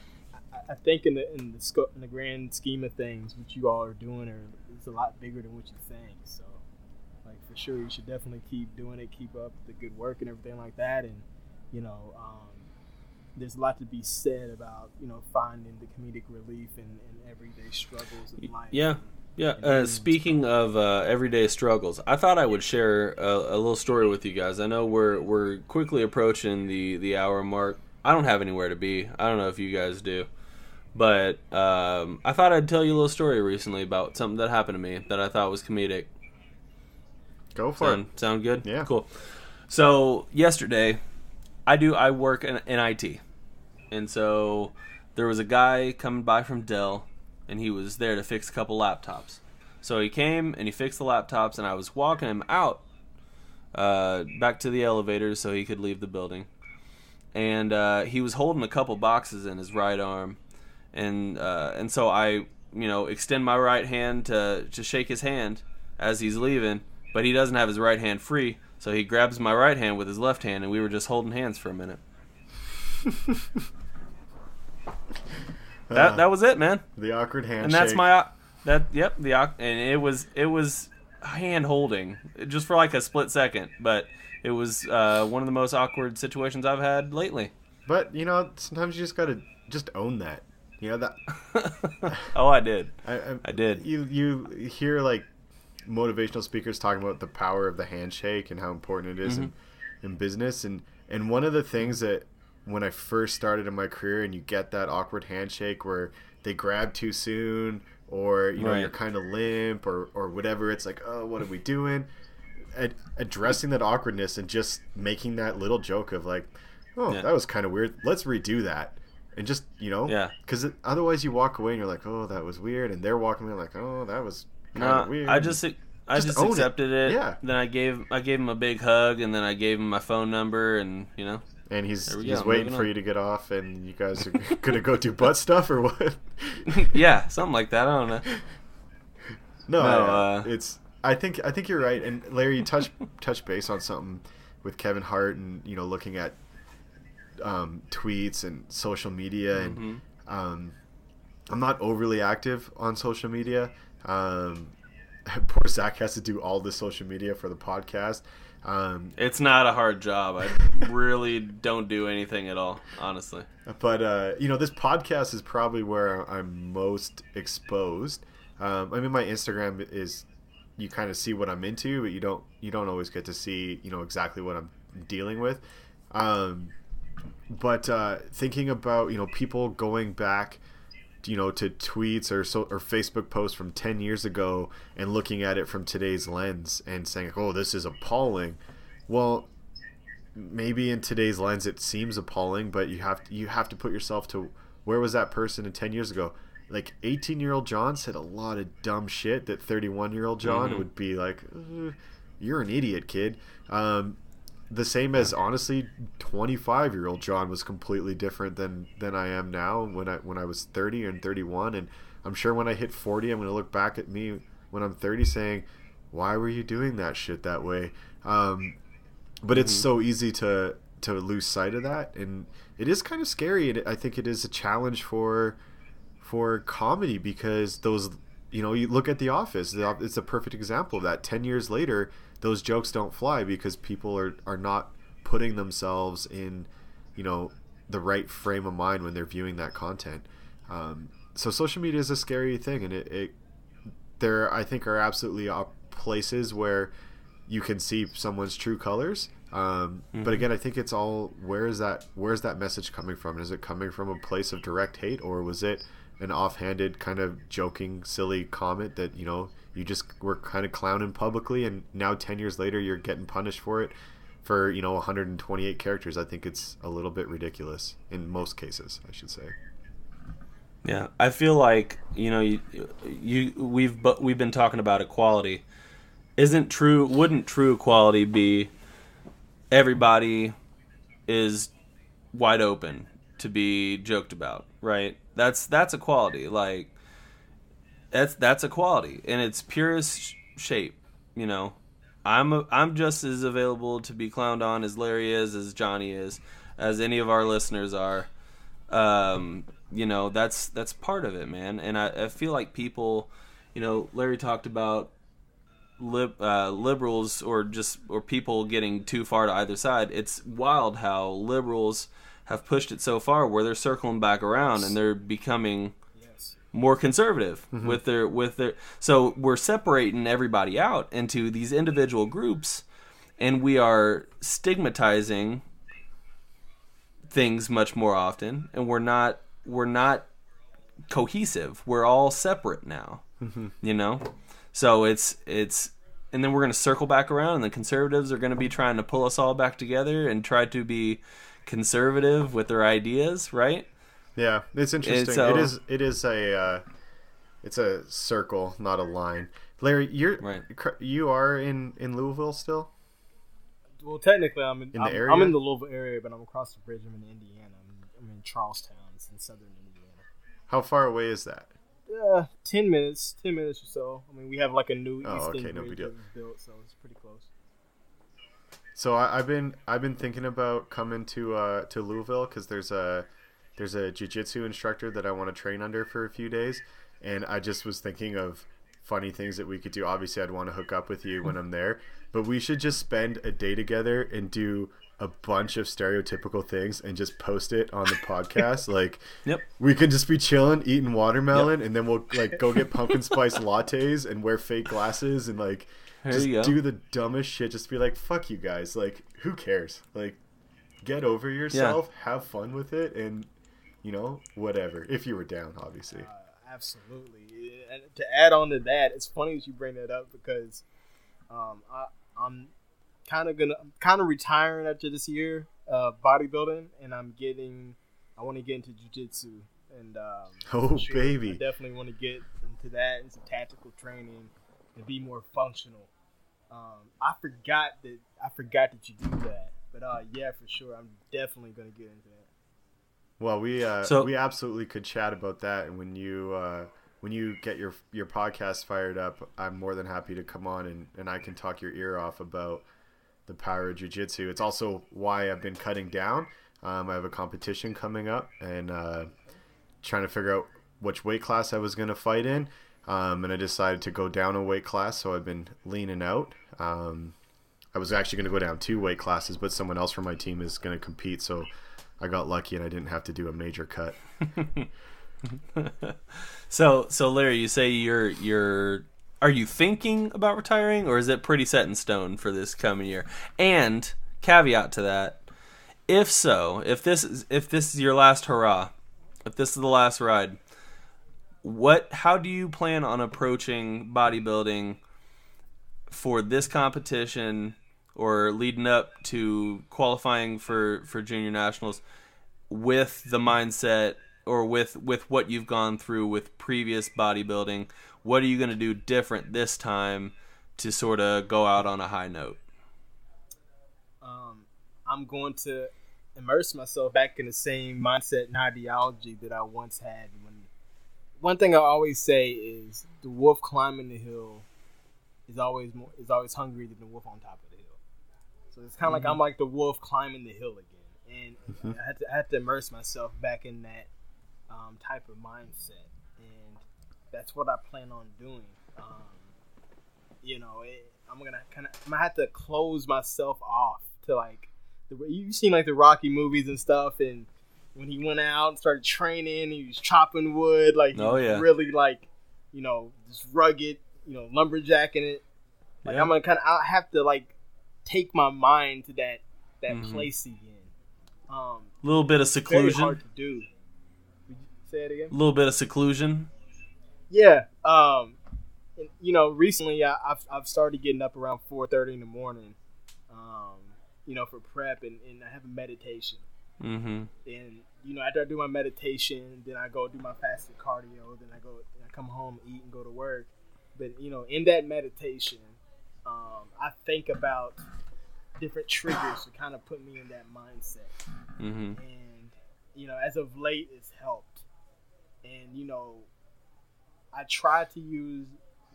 I think in the grand scheme of things, what you all are doing is a lot bigger than what you think. So, like, for sure, you should definitely keep doing it, keep up the good work and everything like that. And there's a lot to be said about finding the comedic relief in everyday struggles in life. Yeah. Speaking of everyday struggles, I thought I would share a little story with you guys. I know we're quickly approaching the hour mark. I don't have anywhere to be. I don't know if you guys do. But I thought I'd tell you a little story recently about something that happened to me that I thought was comedic. Go for it. Sound good? Yeah. Cool. So yesterday, I work in IT, and so there was a guy coming by from Dell, and he was there to fix a couple laptops. So he came and he fixed the laptops, and I was walking him out back to the elevator so he could leave the building. And he was holding a couple boxes in his right arm, and so I, extend my right hand to shake his hand as he's leaving, but he doesn't have his right hand free, so he grabs my right hand with his left hand, and we were just holding hands for a minute. That was it, man. The awkward handshake. And that's my and it was hand holding just for like a split second, but it was one of the most awkward situations I've had lately. But sometimes you just gotta just own that. That. Oh, I did. I did. You hear like motivational speakers talking about the power of the handshake and how important it is in business, and one of the things that when I first started in my career, and you get that awkward handshake where they grab too soon, or right. you're kind of limp, or whatever. It's like, oh, what are we doing? Addressing that awkwardness and just making that little joke of like, oh, that was kind of weird. Let's redo that. And just, because otherwise you walk away and you're like, oh, that was weird. And they're walking away like, oh, that was kind of weird. I just accepted it. Yeah. Then I gave him a big hug, and then I gave him my phone number, and And he's waiting for you to get off, and you guys are gonna go do butt stuff or what? Yeah, something like that. I don't know. No, it's. I think you're right. And Larry, you touch base on something with Kevin Hart, and looking at tweets and social media, and I'm not overly active on social media. Poor Zach has to do all the social media for the podcast. It's not a hard job. I really don't do anything at all, honestly. But this podcast is probably where I'm most exposed. I mean, my Instagram is, you kind of see what I'm into, but you don't always get to see exactly what I'm dealing with. But thinking about people going back to tweets or Facebook posts from 10 years ago and looking at it from today's lens and saying, oh, this is appalling. Well, maybe in today's lens it seems appalling, but you have to put yourself to where was that person in 10 years ago. Like 18-year-old John said a lot of dumb shit that 31-year-old John would be like, you're an idiot, kid. The same as, honestly, 25-year-old John was completely different than I am now when I was 30 and 31. And I'm sure when I hit 40, I'm going to look back at me when I'm 30 saying, why were you doing that shit that way? But it's so easy to lose sight of that. And it is kind of scary. And I think it is a challenge for comedy, because those, you look at The Office. It's a perfect example of that. 10 years later, those jokes don't fly because people are not putting themselves in, the right frame of mind when they're viewing that content. So social media is a scary thing, and there I think are absolutely places where you can see someone's true colors. But again, I think it's all, where's that message coming from? Is it coming from a place of direct hate, or was it an offhanded kind of joking, silly comment that you just were kind of clowning publicly, and now 10 years later you're getting punished for it for 128 characters? I think it's a little bit ridiculous in most cases, I should say. Yeah, I feel like we've been talking about equality. Wouldn't true equality be everybody is wide open to be joked about, right? That's equality. Like that's equality in its purest shape. I'm just as available to be clowned on as Larry is, as Johnny is, as any of our listeners are. That's part of it, man. And I feel like people, Larry talked about liberals or people getting too far to either side. It's wild how liberals have pushed it so far where they're circling back around and they're becoming more conservative with their so we're separating everybody out into these individual groups, and we are stigmatizing things much more often, and we're not cohesive. We're all separate now. So it's and then we're going to circle back around, and the conservatives are going to be trying to pull us all back together and try to be conservative with their ideas, right? Yeah, it's interesting. So, it's a circle, not a line. Larry, you are in Louisville still? Well, technically, I'm in the area. I'm in the Louisville area, but I'm across the bridge. I'm in Indiana. I'm in Charlestown. It's in southern Indiana. How far away is that? 10 minutes. 10 minutes or so. I mean, we have like a new East End no big bridge deal. that was built, so it's pretty close. So I've been thinking about coming to Louisville because there's a jiu-jitsu instructor that I want to train under for a few days, and I just was thinking of funny things that we could do. Obviously, I'd want to hook up with you when I'm there, but we should just spend a day together and do a bunch of stereotypical things and just post it on the podcast. Like, yep. We can just be chilling, eating watermelon, and then we'll like go get pumpkin spice lattes and wear fake glasses and like just do the dumbest shit. Just be like, fuck you guys. Like, who cares? Like, get over yourself, have fun with it, and you know, whatever. If you were down, obviously. Absolutely. And to add on to that, it's funny that you bring that up because I'm kind of retiring after this year bodybuilding, and I want to get into jiu-jitsu, and baby, I definitely want to get into that and some tactical training and be more functional. I forgot that you do that, but yeah, for sure, I'm definitely gonna get into that. Well, we absolutely could chat about that, and when you get your podcast fired up, I'm more than happy to come on and I can talk your ear off about the power of jiu-jitsu. It's also why I've been cutting down. I have a competition coming up and trying to figure out which weight class I was going to fight in, and I decided to go down a weight class, so I've been leaning out. I was actually going to go down 2 weight classes, but someone else from my team is going to compete, so I got lucky and I didn't have to do a major cut. So Larry, you say are you thinking about retiring, or is it pretty set in stone for this coming year? And caveat to that, if this is your last hurrah, if this is the last ride, how do you plan on approaching bodybuilding for this competition or leading up to qualifying for junior nationals, with the mindset or with what you've gone through with previous bodybuilding? What are you going to do different this time to sort of go out on a high note? I'm going to immerse myself back in the same mindset and ideology that I once had. One thing I always say is the wolf climbing the hill is always hungrier than the wolf on top of the hill. So it's kind of like I'm like the wolf climbing the hill again, and I had to immerse myself back in that type of mindset, and that's what I plan on doing. I'm gonna have to close myself off to like you've seen like the Rocky movies and stuff, and when he went out and started training, he was chopping wood, like he was really like, just rugged, lumberjacking it. Like I have to like take my mind to that place again. A little bit of seclusion. Very hard to do. Say it again. A little bit of seclusion. Yeah. Recently I've started getting up around 4:30 in the morning, for prep, and I have a meditation. Mm-hmm. And after I do my meditation, then I go do my fasted cardio. Then I come home, eat, and go to work. But in that meditation, I think about different triggers to kind of put me in that mindset. Mm-hmm. And as of late, it's helped. And I try to use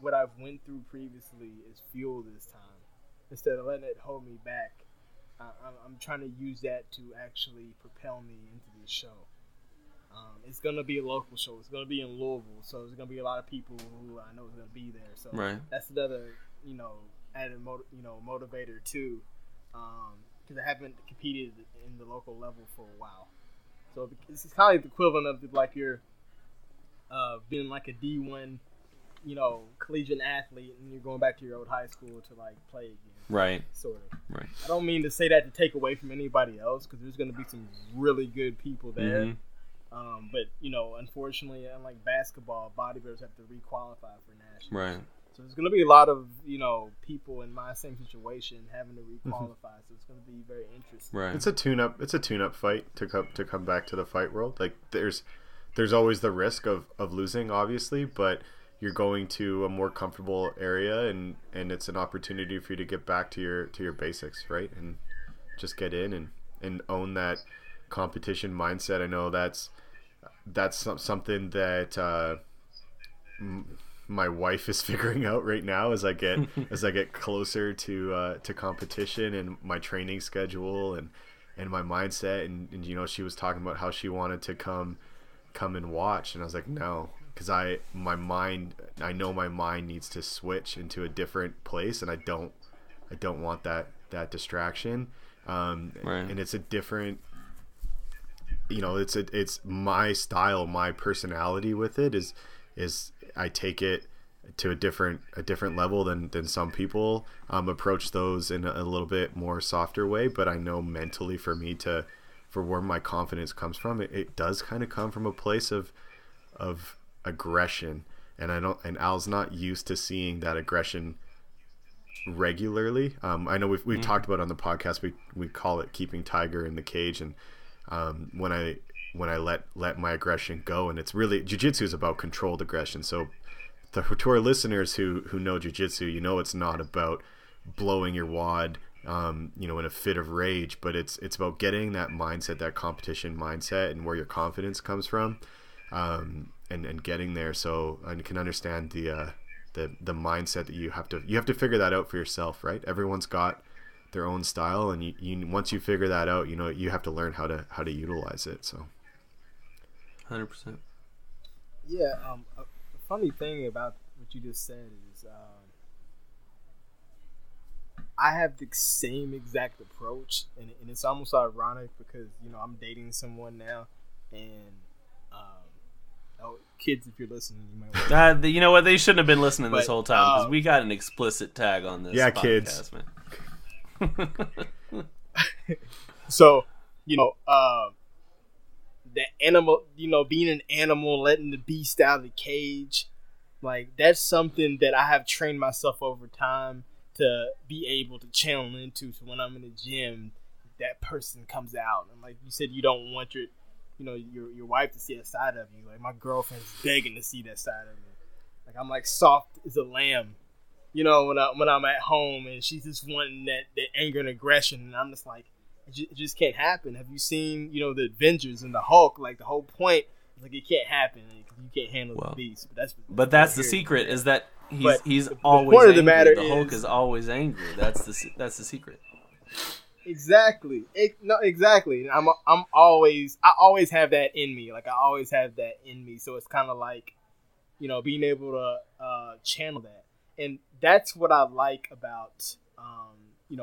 what I've went through previously as fuel this time, instead of letting it hold me back. I'm trying to use that to actually propel me into this show. It's going to be a local show. It's going to be in Louisville, so there's going to be a lot of people who I know is going to be there. So that's another, added motivator too, because I haven't competed in the local level for a while. So it's kind of like the equivalent of like your being like a D1, collegiate athlete, and you're going back to your old high school to like play again. Right. Sort of. Right. I don't mean to say that to take away from anybody else, because there's going to be some really good people there. Mm-hmm. But unfortunately, unlike basketball, bodybuilders have to re-qualify for nationals. Right. So there's going to be a lot of, people in my same situation having to requalify. So it's going to be very interesting. Right. It's a tune-up. It's a tune-up fight to come back to the fight world. Like there's always the risk of losing, obviously, but you're going to a more comfortable area, and it's an opportunity for you to get back to your basics, right? And just get in and own that competition mindset. I know that's something that my wife is figuring out right now as I get closer to competition and my training schedule and my mindset, and she was talking about how she wanted to come and watch, and I was like, no, because I know my mind needs to switch into a different place, and I don't want that distraction. Right. And it's a different, it's my style, my personality with it is I take it to a different level than some people approach those in a little bit more softer way. But I know mentally for where my confidence comes from, it does kind of come from a place of aggression, and Al's not used to seeing that aggression regularly. I know we've talked about it on the podcast. We call it keeping tiger in the cage, and when I let my aggression go, and it's really, jiu-jitsu is about controlled aggression. So to our listeners who know jiu-jitsu, it's not about blowing your wad in a fit of rage, but it's about getting that mindset, that competition mindset, and where your confidence comes from, and getting there. So I can understand the mindset that you have to figure that out for yourself, right? Everyone's got their own style, and you once you figure that out, you have to learn how to utilize it. So 100%. Yeah. A funny thing about what you just said is I have the same exact approach, and it's almost ironic because I'm dating someone now, and kids, if you're listening, you might you know what? They shouldn't have been listening this whole time, because we got an explicit tag on this. Yeah, podcast, kids. Man. So, the animal, being an animal, letting the beast out of the cage, like that's something that I have trained myself over time to be able to channel into. So when I'm in the gym, that person comes out, and like you said, you don't want your wife to see that side of you. Like my girlfriend's begging to see that side of me. Like I'm like soft as a lamb, when I'm at home, and she's just wanting that anger and aggression, and I'm just like, it just can't happen. Have you seen the Avengers and the Hulk? Like the whole point is like it can't happen. Like, you can't handle the beast. But that's the secret is that he's the always point angry. Of the matter the Hulk is always angry. That's the secret. Exactly. Exactly. I always have that in me. Like I always have that in me. So it's kind of like, being able to channel that, and that's what I like about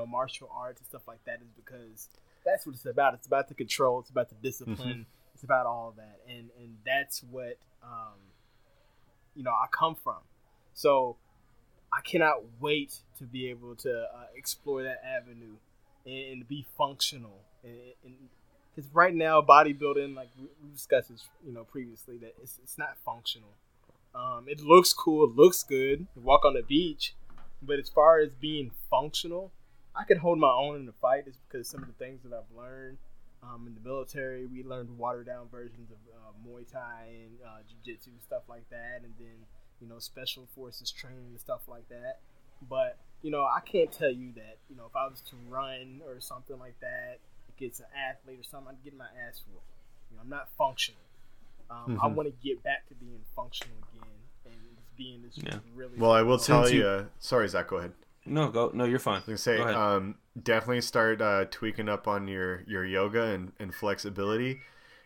martial arts and stuff like that, is because that's what it's about. It's about the control. It's about the discipline. Mm-hmm. It's about all of that, and that's what I come from. So I cannot wait to be able to explore that avenue and be functional. Because right now, bodybuilding, like we discussed this, previously, that it's not functional. It looks cool, it looks good, you walk on the beach, but as far as being functional, I can hold my own in the fight. Is because some of the things that I've learned in the military, we learned watered down versions of Muay Thai and Jiu-Jitsu, stuff like that, and then special forces training and stuff like that. But I can't tell you that if I was to run or something like that against an athlete or something, I'd get my ass whooped. I'm not functional. I want to get back to being functional again and just being this really. Well, I will tell you. Sorry, Zach. Go ahead. No, go. No, you're fine. I was gonna say, definitely start tweaking up on your yoga and flexibility.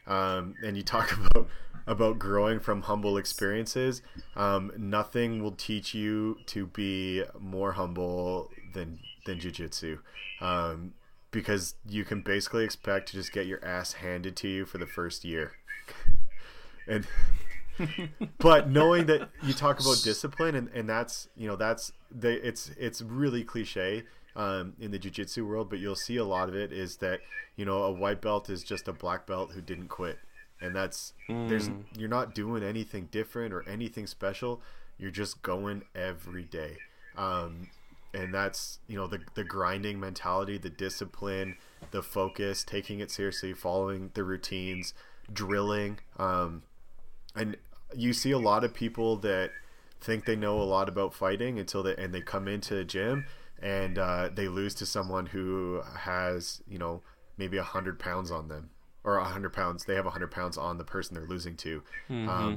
And you talk about growing from humble experiences. Nothing will teach you to be more humble than jiu-jitsu. Because you can basically expect to just get your ass handed to you for the first year. But knowing that you talk about discipline, and that's it's really cliche in the jiu-jitsu world, but you'll see a lot of it is that a white belt is just a black belt who didn't quit, and that's you're not doing anything different or anything special. You're just going every day. And that's, the grinding mentality, the discipline, the focus, taking it seriously, following the routines, drilling. And you see a lot of people that think they know a lot about fighting until they come into a gym and they lose to someone who has, maybe 100 pounds on them, or 100 pounds. They have 100 pounds on the person they're losing to,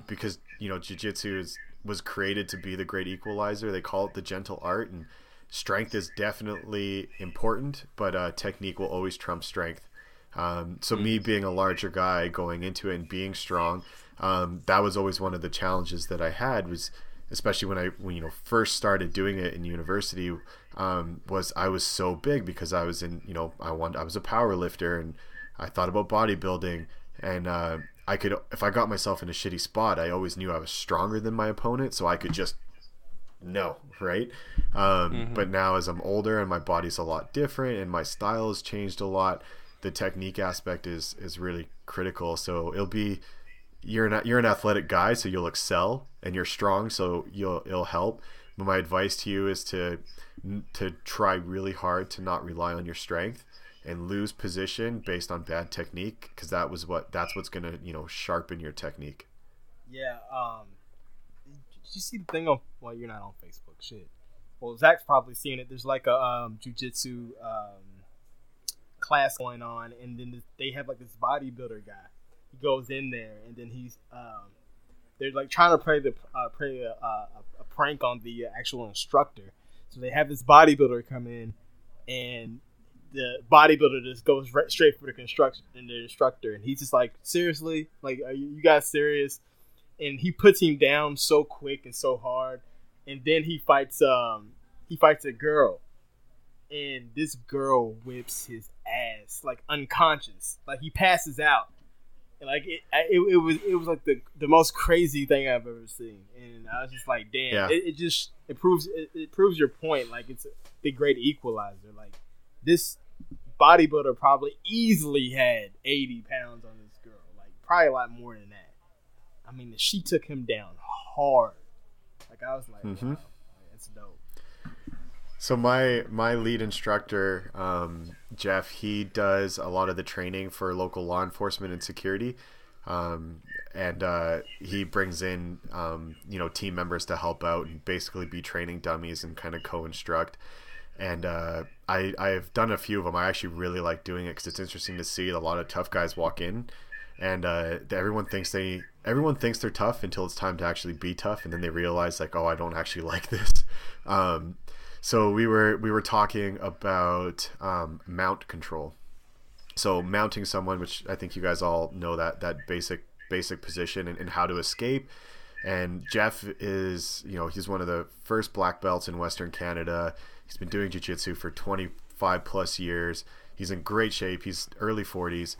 because jiu-jitsu was created to be the great equalizer. They call it the gentle art, and strength is definitely important, but technique will always trump strength. So me being a larger guy going into it and being strong, that was always one of the challenges that I had, was especially when first started doing it in university, was I was so big because I was in, I was a power lifter and I thought about bodybuilding, and I could, if I got myself in a shitty spot, I always knew I was stronger than my opponent, so I could just right? But now as I'm older and my body's a lot different and my style has changed a lot, the technique aspect is really critical. So you're an athletic guy, so you'll excel, and you're strong, so it'll help. But my advice to you is to try really hard to not rely on your strength and lose position based on bad technique, because that's what's gonna sharpen your technique. Yeah. Did you see the thing on? Well, you're not on Facebook. Shit. Well, Zach's probably seen it. There's like a jiu-jitsu class going on, and then they have like this bodybuilder guy. He goes in there, and then they're like trying to play a prank on the actual instructor. So they have this bodybuilder come in, and the bodybuilder just goes straight for the instructor, and he's just like, seriously, like, are you guys serious? And he puts him down so quick and so hard, and then he fights a girl, and this girl whips his ass, like, unconscious, like he passes out, and like it was like the most crazy thing I've ever seen, and I was just like, damn, yeah. it proves your point, like it's the great equalizer. Like, this bodybuilder probably easily had 80 pounds on this girl, like probably a lot more than that. I mean, she took him down hard. Like, I was like, wow, that's dope. So my lead instructor, Jeff, he does a lot of the training for local law enforcement and security, and he brings in team members to help out and basically be training dummies and kind of co-instruct. And I've done a few of them. I actually really like doing it because it's interesting to see a lot of tough guys walk in, and everyone thinks they're tough until it's time to actually be tough, and then they realize, like, oh, I don't actually like this. So we were talking about mount control. So mounting someone, which I think you guys all know that basic position and how to escape. And Jeff is, he's one of the first black belts in Western Canada. He's been doing jiu-jitsu for 25 plus years. He's in great shape. He's early 40s.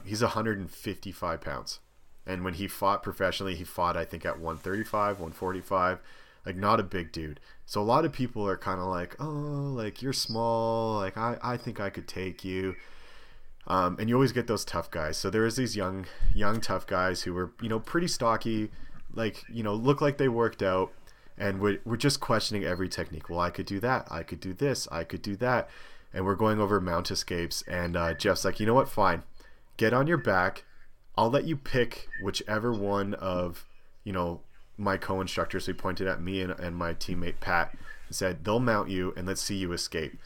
He's 155 pounds. And when he fought professionally, he fought, I think, at 135, 145. Like, not a big dude. So a lot of people are kind of like, oh, like, you're small. Like, I think I could take you. And you always get those tough guys. So there was these young tough guys who were, pretty stocky, like, look like they worked out, and we're just questioning every technique. Well, I could do that. I could do this. I could do that. And we're going over mount escapes. And Jeff's like, you know what? Fine. Get on your back. I'll let you pick whichever one of, my co-instructors. So he pointed at me and my teammate Pat and said, they'll mount you and let's see you escape.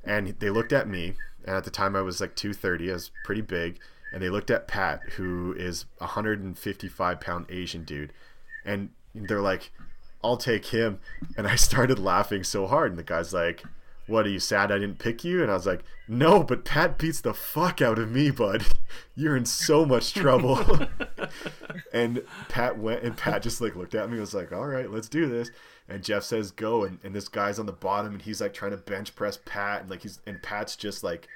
And they looked at me, and at the time I was like 230. I was pretty big. And they looked at Pat, who is a 155 pound Asian dude. And they're like, I'll take him. And I started laughing so hard. And the guy's like, what, are you sad I didn't pick you? And I was like, no, but Pat beats the fuck out of me, bud. You're in so much trouble. And Pat went, and Pat just like looked at me and was like, all right, let's do this. And Jeff says go, and this guy's on the bottom, and he's like trying to bench press Pat, and like Pat's just like,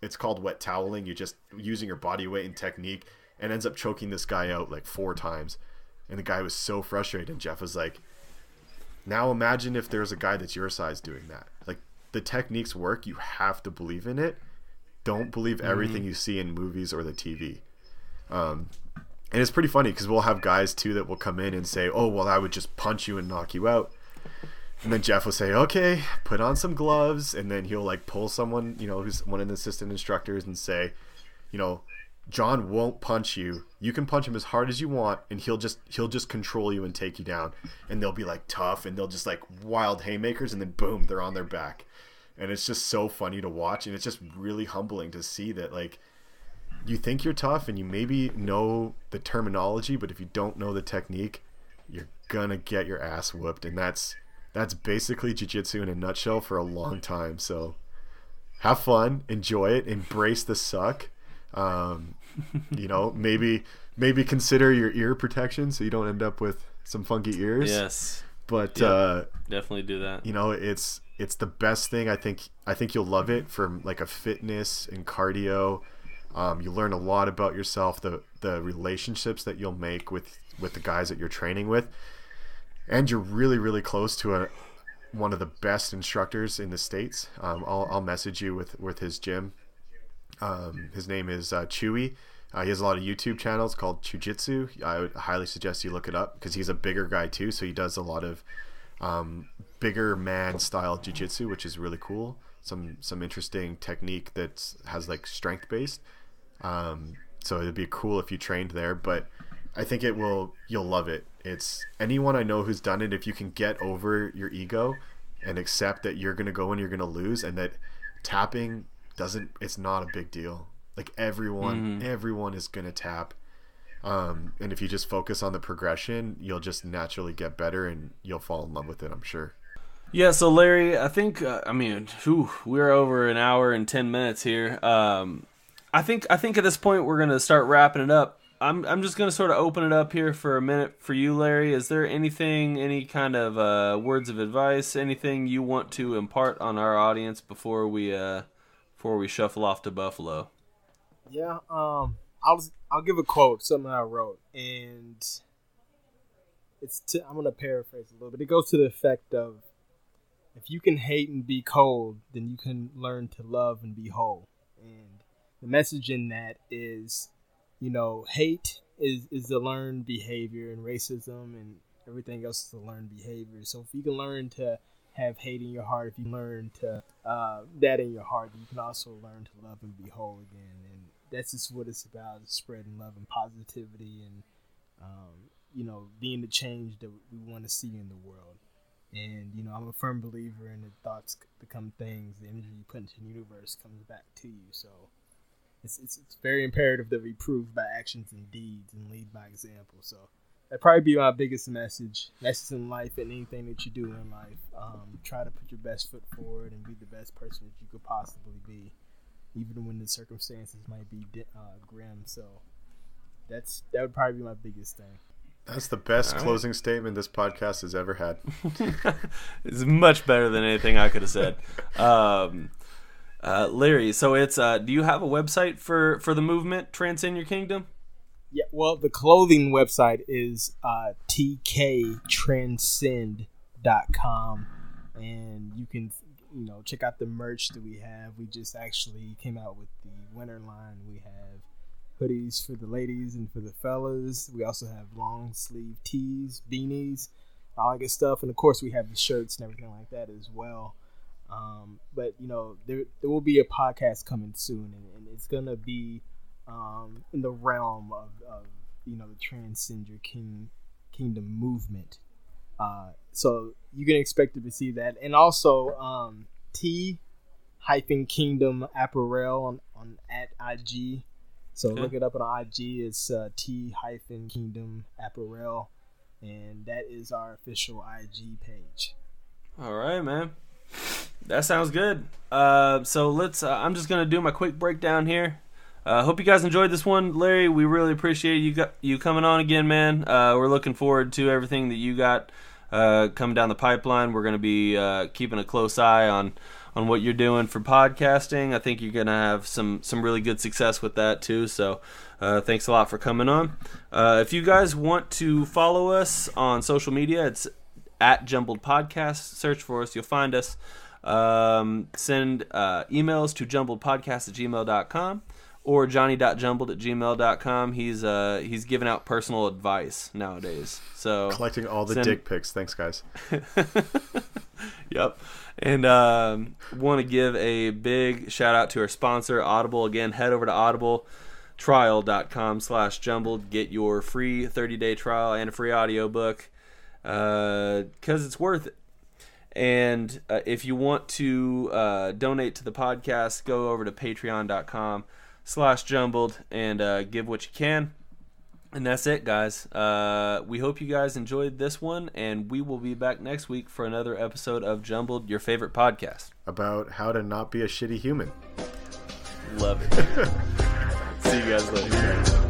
it's called wet toweling. You're just using your body weight and technique, and ends up choking this guy out like 4 times. And the guy was so frustrated, and Jeff was like, now imagine if there's a guy that's your size doing that. Like, the techniques work. You have to believe in it. Don't believe everything you see in movies or the TV. And it's pretty funny because we'll have guys too that will come in and say, oh, well, I would just punch you and knock you out. And then Jeff will say, okay, put on some gloves. And then he'll like pull someone, who's one of the assistant instructors and say, John won't punch you. You can punch him as hard as you want, and he'll just control you and take you down. And they'll be like tough, and they'll just like wild haymakers, and then boom, they're on their back. And it's just so funny to watch, and it's just really humbling to see that like you think you're tough and you maybe know the terminology, but if you don't know the technique, you're gonna get your ass whooped. And that's basically jiu-jitsu in a nutshell for a long time. So have fun, enjoy it, embrace the suck. Maybe consider your ear protection so you don't end up with some funky ears. Yes, but definitely do that. It's the best thing. I think you'll love it for like a fitness and cardio. You learn a lot about yourself, the relationships that you'll make with the guys that you're training with, and you're really, really close to one of the best instructors in the States. I'll message you with his gym. His name is Chewy. He has a lot of YouTube channels called Jiu-Jitsu. I would highly suggest you look it up because he's a bigger guy too, so he does a lot of bigger man style jiu-jitsu, which is really cool. Some interesting technique that has like strength based. So it'd be cool if you trained there, but I think you'll love it. It's anyone I know who's done it. If you can get over your ego and accept that you're going to go and you're going to lose, and that tapping it's not a big deal. Like everyone is going to tap. And if you just focus on the progression, you'll just naturally get better and you'll fall in love with it, I'm sure. Yeah. So Larry, I think, we're over an hour and 10 minutes here. I think at this point we're going to start wrapping it up. I'm just going to sort of open it up here for a minute for you, Larry. Is there any kind of words of advice, anything you want to impart on our audience before we shuffle off to Buffalo? Yeah, I'll give a quote, something I wrote, and I'm gonna paraphrase a little bit. It goes to the effect of, if you can hate and be cold, then you can learn to love and be whole. And the message in that is, hate is a learned behavior, and racism and everything else is a learned behavior. So if you can learn to have hate in your heart, if you learn to that in your heart, you can also learn to love and be whole again. And that's just what it's about, spreading love and positivity, and being the change that we want to see in the world. And I'm a firm believer in the thoughts become things. The energy you put into the universe comes back to you. So it's very imperative that we prove by actions and deeds and lead by example. So that'd probably be my biggest message in life, and anything that you do in life. Try to put your best foot forward and be the best person that you could possibly be, even when the circumstances might be grim. So that would probably be my biggest thing. That's the best closing statement this podcast has ever had. It's much better than anything I could have said. Larry, so it's do you have a website for the movement Transcend Your Kingdom? Yeah, well, the clothing website is tktranscend.com, and you can check out the merch that we have. We just actually came out with the winter line. We have hoodies for the ladies and for the fellas. We also have long sleeve tees, beanies, all that good stuff, and of course we have the shirts and everything like that as well. But there will be a podcast coming soon, and it's gonna be in the realm of the Transcend Your Kingdom movement. So you can expect to see that, and also T-Kingdom Apparel on at IG. So look it up on IG. It's T-Kingdom Apparel, and that is our official IG page. All right, man. That sounds good. So let's. I'm just gonna do my quick breakdown here. Hope you guys enjoyed this one, Larry. We really appreciate you coming on again, man. We're looking forward to everything that you got coming down the pipeline. We're gonna be keeping a close eye on what you're doing for podcasting. I think you're gonna have some really good success with that too. So thanks a lot for coming on. If you guys want to follow us on social media, it's at Jumbled Podcast. Search for us, you'll find us. Send emails to jumbledpodcast@gmail.com, or johnny.jumbled@gmail.com. He's giving out personal advice nowadays. So collecting all the dick pics. Thanks, guys. Yep. And want to give a big shout out to our sponsor, Audible. Again, head over to audibletrial.com/jumbled. Get your free 30-day trial and a free audiobook because it's worth it. And if you want to donate to the podcast, go over to patreon.com/jumbled and give what you can. And that's it, guys. We hope you guys enjoyed this one, and we will be back next week for another episode of Jumbled, your favorite podcast. About how to not be a shitty human. Love it. See you guys later.